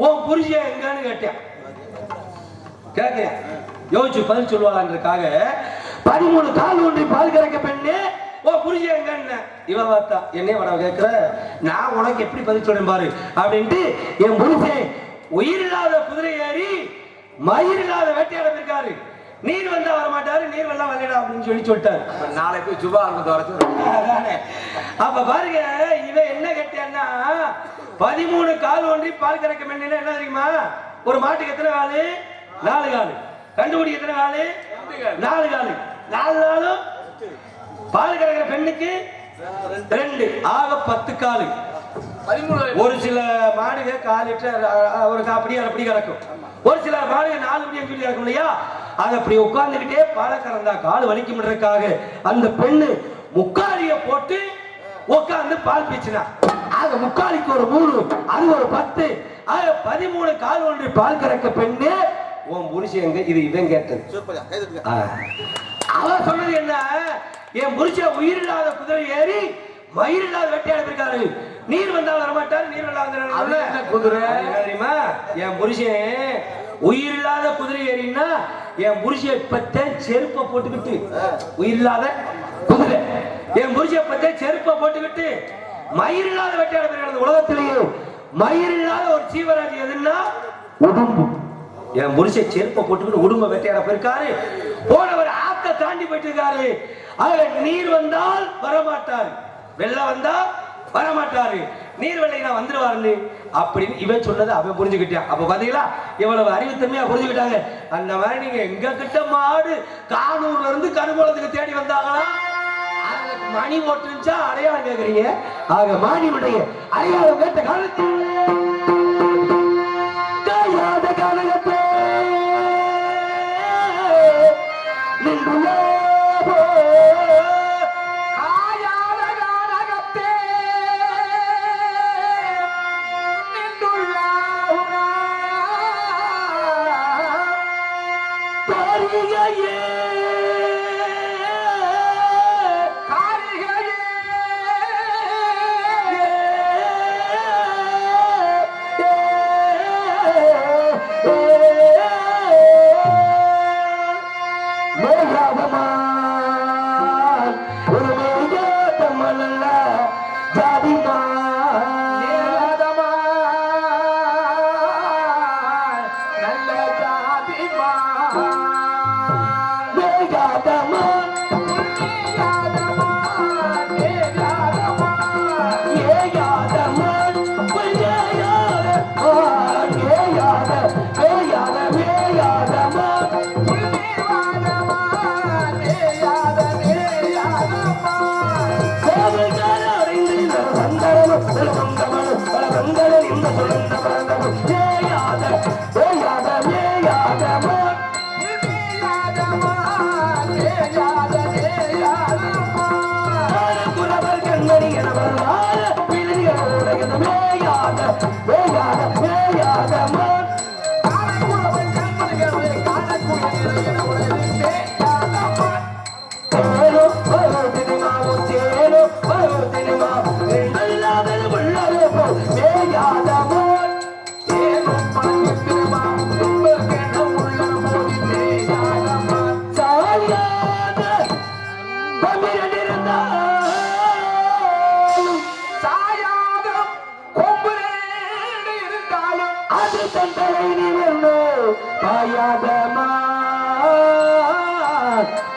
உன் புருஷன் எங்கன்னு கேட்டான். கேட்கிறேன், யோசிச்சு பதில் சொல்லுவாங்கன்றதுக்காக 13 கால் ஊன்றி பால் கறக்க பெண்ணே ஓ புருஷன் எங்கன்னு இவன் பார்த்தா, என்னைய வர கேட்கிற, நான் உனக்கு எப்படி பதில் சொல்றேன் பாரு அப்படின்ட்டு, என் புருஷன் உயிரில்லாத குதிரை ஏறி மயிர் இல்லாத வேட்டையாட இருக்காரு, நீர் வந்தா வர மாட்டாரு, நீர் வெள்ளம் வரலடா அப்படின்னு சொல்லிட்டாரு. நாளைக்கு சுபா இருக்கு. அப்ப பாருங்க, இவன் என்ன கேட்டான்னா, 13 கால் ஒன்றி பால் கறக்க பெண்ணு என்ன தெரியுமா, ஒரு மாட்டுக்கு எத்தனை காலு? 4 காலு. கண்டுபிடிக்க எத்தனை காலு? 4 காலு. 4 நாளும் பால் கறக்கிற பெண்ணுக்கு 2, ஆக 10 காலு. ஒரு சில மாடுக 4 லிட்டர் ஒரு அப்படி கறக்கும், ஒரு சில மாடுக 4 மணி சொல்லி கறக்கும் இல்லையா. அது அப்படி உட்கார்ந்துகிட்டே பாலை கறந்தா கால் வலிக்கும்ன்றதுக்காக அந்த பெண்ணு முக்காலிய போட்டு உட்கார்ந்து பால் பீச்சினா, ஆக முக்காலிக்கு ஒரு 3, அது ஒரு 10, ஆக 13 கால் ஒன்றி பால் கறக்க பெண்ணு உன் புருஷன் எங்க, இது இவன் கேட்டது. அவன் சொன்னது என்ன, என் புருஷன் உயிரில்லாத குதிரை ஏறி மயிர் இல்லாத வேட்டையாட இருக்காரு, நீர் வந்தா வரமாட்டாரு, நீர் வெள்ளம் குதிரை தெரியுமா. என் புருஷன் உயிர் இல்லாத குதிரை ஏறினா என் புருஷன் இப்பத்தான் செருப்பை போட்டுக்கிட்டு, உயிர் இல்லாத குதிரை என் புருஷன் பத்தே செருப்பை போட்டுக்கிட்டு மயிர் இல்லாத வேட்டையாட போயிருக்காரு. உலகத்திலேயே மயிர் இல்லாத ஒரு ஜீவராஜி எதுன்னா உடும்பு. என் புருஷன் செருப்பை போட்டுக்கிட்டு உடும்ப வேட்டையாட போயிருக்காரு, போனவர் ஆத்த தாண்டி போயிட்டு இருக்காரு. நீர் வந்தால் வரமாட்டாரு, வெள்ளம் வந்தா வரமாட்டாரு, நீர் வெள்ளைனா வந்துருவாரு அப்படின்னு இவன் சொன்னதை அவன் புரிஞ்சுக்கிட்டான். அப்ப பாத்தீங்களா இவ்வளவு அறிவுத்தன்மையா புரிஞ்சுக்கிட்டாங்க. அந்த மாதிரி நீங்க எங்க கிட்ட மாடு கானூர்ல இருந்து கருங்குளத்துக்கு தேடி வந்தாங்களா, மணி ஓட்டுச்சா அடையாளம் கேக்குறீங்க. ஆக மாணியுடைய அடையாளம் கேட்ட காலத்தில் காலகத்தே நின்றுள்ள Yeah.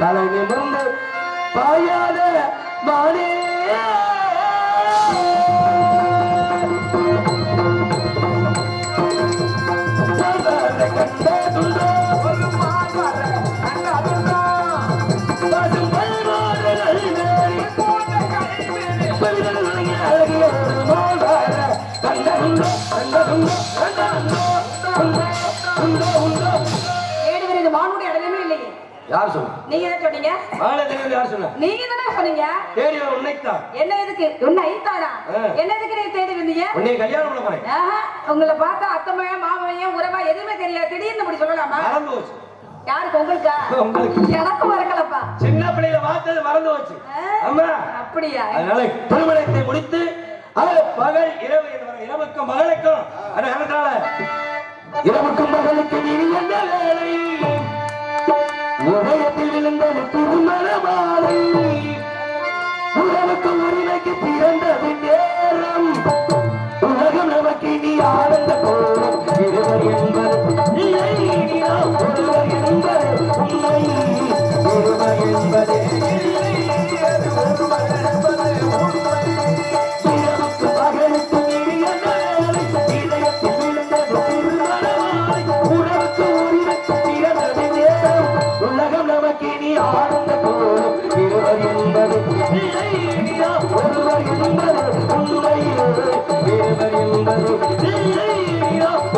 தலை நிமிர்ந்து பாயாத மானே யார் சொன்ன? நீங்க என்ன சொன்னீங்க? யார் சொன்ன? நீங்க தானே சொன்னீங்க. தேடி உன்னைத்தான். என்ன எதுக்கு? உன்னை ஐத்தானா? என்ன எதுக்கு நீங்க தேடி வந்தீங்க? உன்னை கல்யாணம் பண்ண போறேன். உங்களை பார்த்தா அத்தமையா மாமையா உறவா எதுவுமே தெரியல. திடீர்னு அப்படி சொல்லலாமா? மறந்து போச்சு. யாருக்கு? உங்களுக்கா? உங்களுக்கு. எனக்கு மறக்கலப்பா. சின்ன பிள்ளையில பார்த்தது மறந்து போச்சு. அம்மா அப்படியா? அதனால திருமணத்தை முடித்து அது பகல் இரவு இரவுக்கும் மகளுக்கும் அதனால இரவுக்கும் மகளுக்கு நீ என்ன வேலை? உதயத்தில் விழுந்தது திருமண மாலை உறவுக்கு உரிமைக்கு பிறந்தது நேரம் உலகம் நமக்கு இனி ஆனந்த கோலம் இருவர் என்பது ஒருவர் என்பது உண்மை இருவர் என்பது இரவுக்கு மகளுக்கு நீ என்ன வேலை? இதயத்தில் விழுந்தது திருமண மாலை உறவுக்கு உரிமைக்கு பிறந்தது நேரம் உலகம் நமக்கு இனி ஆனந்த கோலம் இருவர் என்பது ஒருவர் என்பது உண்மை இருவர் என்பது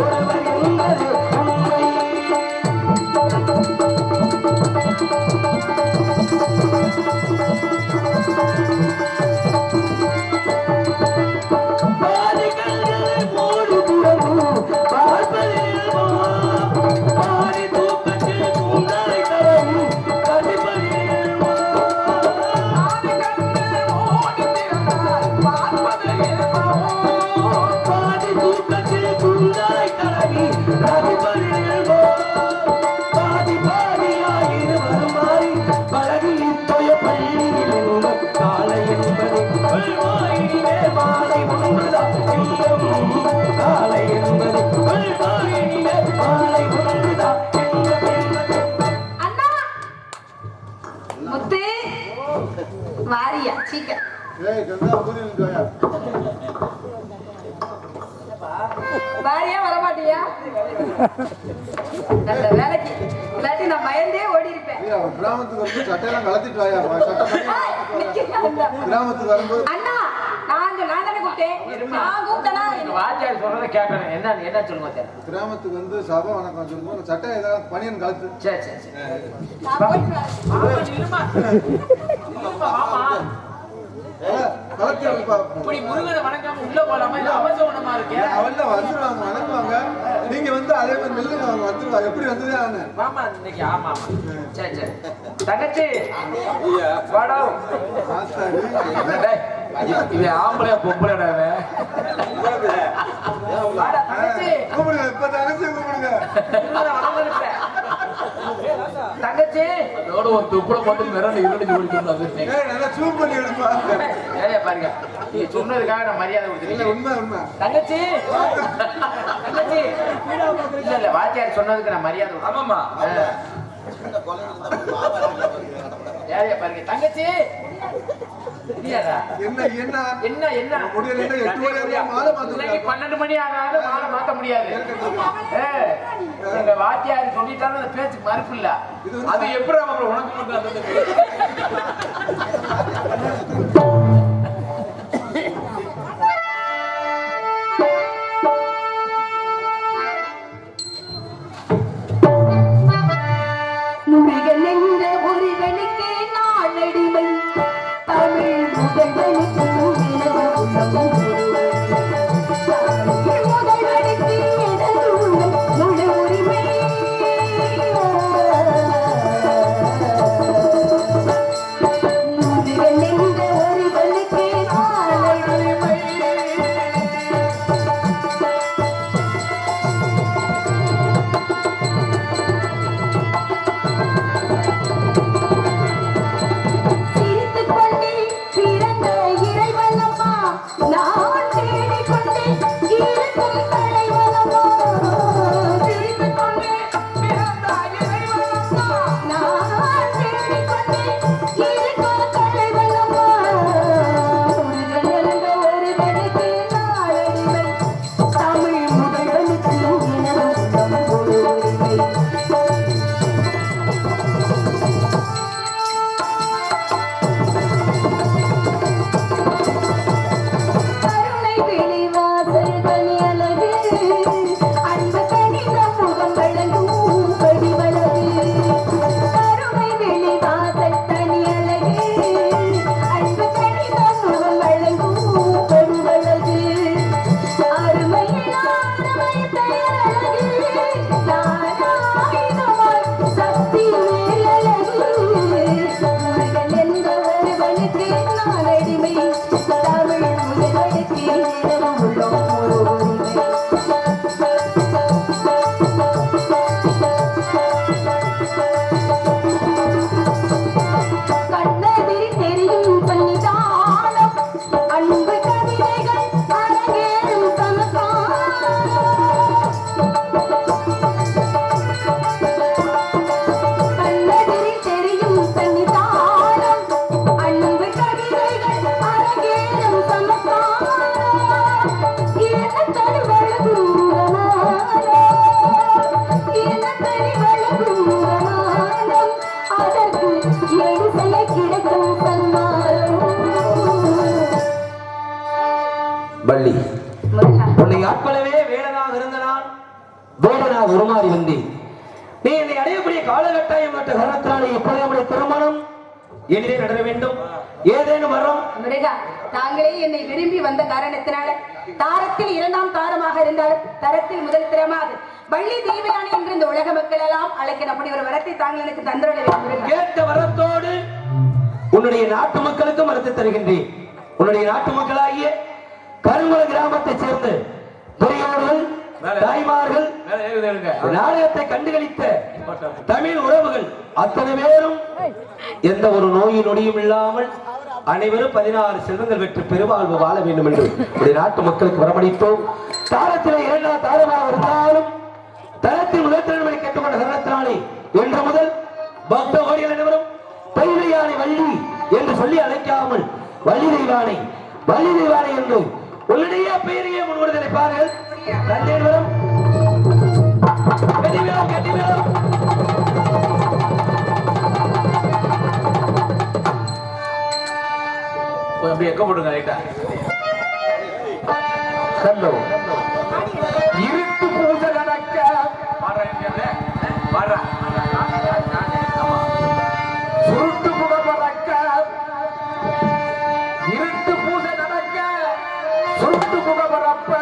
ஒருவர் என்பது உண்மை பாதிகளை மூடு புறமும் பார்ப்பதில் பாதி தூக்கத்தில் பூந்தாய் தரவும் கதிபதியில் பாதி தூக்கத்தில் பூந்தாய் தரவி கதிபதியில் பாதி பாதியாயிரு வருமாறி பழகில் தொய பள்ளியில் இன்பம் காலை என்பது பல்வாயிலே மாலை ஒன்றுதான் இன்பம் காலை என்பது பல்வாயிலே மாலை ஒன்றுதான் இன்பம். அண்ணா முத்து வாரியா சீக்கிரம் ஏய் கங்கா புதி நிக்கோயா வாரியா வரமாட்டியா? நல்ல வேலைக்கு இல்லாட்டி நான் பயந்தே ஓடி இருப்பேன். ஏய் அவன் கிராமத்துக்கு வந்து சட்டையெல்லாம் கலத்திட்டு வாயா சட்டை பண்ணி கிராமத்துக்கு வரும்போது அண்ணா நான் தானே கூப்பிட்டேன். நான் கூப்பிட்டேனா வாத்தியார் சொல்றதை கேட்கணும். என்ன சொல்லுங்க? கிராமத்துக்கு வந்து சபை வணக்கம் சொல்லும்போது சட்டை ஏதாவது பணியன் கலத்து சரி சரி சரி. நான் போயிட்டு வரேன். கலத்தி இப்படி முருகனை வணங்காம உள்ள போலாமா? இல்ல அவசரமா இருக்கு. அவள்ல வந்துருவாங்க வணங்குவாங்க. நீங்க வந்து அதே மாதிரி நெல்லுங்க அவங்க வந்துருவாங்க. எப்படி வந்ததே ஆன மாமா இன்னைக்கு ஆமா சரி சரி. தங்கச்சி வாடா. இவன் ஆம்பளையா பொம்பளைடா கூப்பிடுங்க இப்ப தங்கச்சி கூப்பிடுங்க. தங்கச்சி ஒரு துப்புல போட்டு மிரண்டு இருண்டு ஓடிட்டு ஏய் நல்லா சூப் பண்ணி எடுப்பாங்க. ஏய் பாருங்க நீ சொன்னதுக்காக நான் மரியாதை கொடுத்துருக்கேன். உண்மை உண்மை தங்கச்சி தங்கச்சி இல்ல இல்ல வாத்தியார் சொன்னதுக்கு நான் மரியாதை கொடுத்தேன். ஆமாமா யாரையா பாருங்க தங்கச்சி இல்லையாடா? என்ன என்ன என்ன என்ன முடியல 8 மணி மாலை மாத்த 12 மணி ஆனாலும் மாலை மாத்த முடியாது. எங்க வாத்தியார் சொல்லிட்டாலும் அந்த பேச்சுக்கு மறுப்பு இல்ல. அது எப்படி அப்புறம் உனக்கு மட்டும் அந்த வள்ளி உன்னை ஆட்பளவே வேடனாக இருந்த நான் வேடனாக உருமாறி வந்தேன். நீ என்னை அடையக்கூடிய காலகட்டாயம் மற்ற காரணத்தினாலே இப்போது நம்முடைய திருமணம் எளிதே நடக்க வேண்டும். ஏதேனும் வரும் முருகா, தாங்களே என்னை விரும்பி வந்த காரணத்தினால தாரத்தில் இரண்டாம் தாரமாக இருந்தாலும் தரத்தில் முதல் திறமாக வள்ளி தேவயானி என்று இந்த உலக மக்கள் எல்லாம் அழைக்க அப்படி ஒரு வரத்தை தாங்கள் எனக்கு தந்துள்ள வேண்டும். கேட்ட வரத்தோடு உன்னுடைய நாட்டு மக்களுக்கும் வரத்தை தருகின்றேன். உன்னுடைய நாட்டு மக்களாகிய கருங்குள கிராமத்தைச் சேர்ந்த பெரியோர்கள், தாய்மார்கள், நாடகத்தை கண்டுகளித்த தமிழ் உறவுகள் அத்தனை பேரும் எந்த ஒரு நோய் நொடியும் இல்லாமல் அனைவரும் 16 செல்வங்கள் பெற்று பெருவாழ்வு வாழ வேண்டும் என்று நாட்டு மக்களுக்கு வரமளித்தோம். தாரத்திலே இரண்டாம் தாரமாக இருந்தாலும் தரத்தில் முதல் திறன்களை கேட்டுக்கொண்ட தருணத்தினாலே இன்று முதல் பக்த கோடிகள் அனைவரும் பைலையானை வள்ளி என்று சொல்லி அழைக்காமல் வள்ளி தெய்வானை என்று உன்னுடைய பெயரையே முன்வருதலை பாருங்கள். தந்தையிடம் கட்டிவேலம் அப்படி எக்க போடுங்க ரைட்டா. ஹலோ இருட்டு பூஜை நடக்க பாடுறா சுருட்டு முகம் பறக்க இருட்டு பூஜை நடக்க சுருட்டு முகம் பறப்ப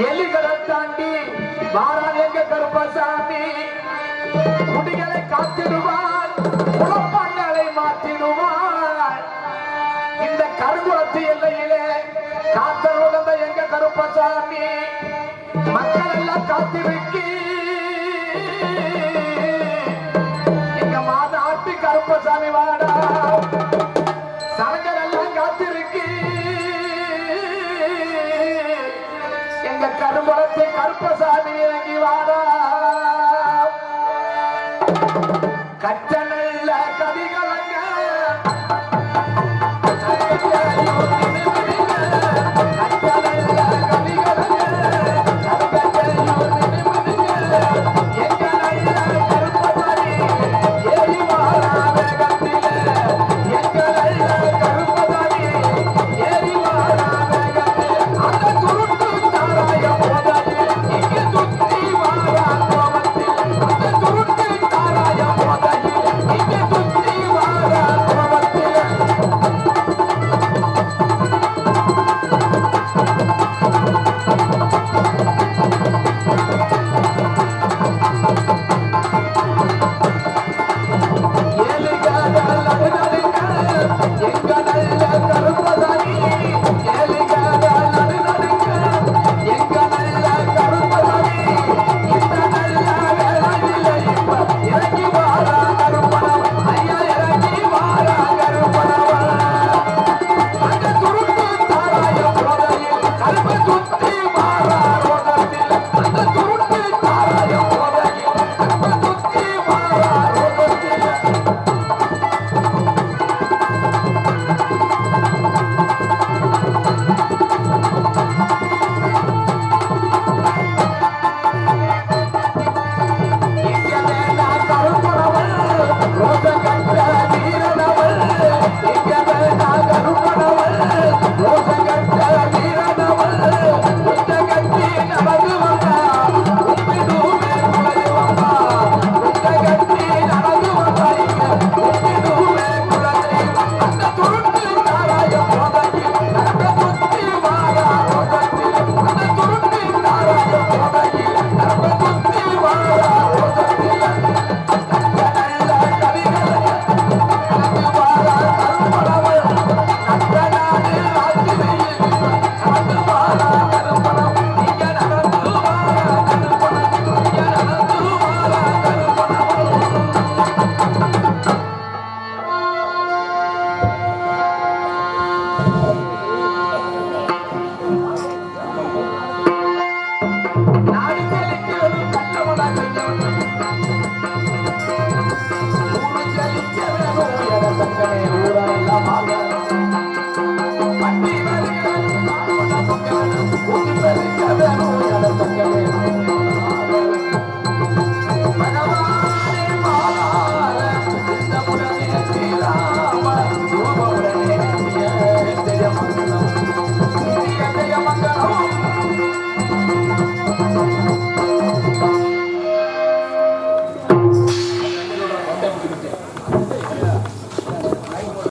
எலிகளை தாண்டி மாறான் எங்க கருப்பசாமி குடிகளை காத்திடுவார், குழப்பங்களை மாற்றிடுவார். இந்த கருங்குளத்து எல்லையிலே காத்தல் உகந்த எங்க கருப்பசாமி மக்கள் எல்லாம் காத்திருக்கி எங்க மாநாட்டு கருப்பசாமி வாடா சனங்கள் எல்லாம் காத்திருக்கி எங்க கருங்குளத்து கருப்பசாமி இறங்கி வாடா கச்சனை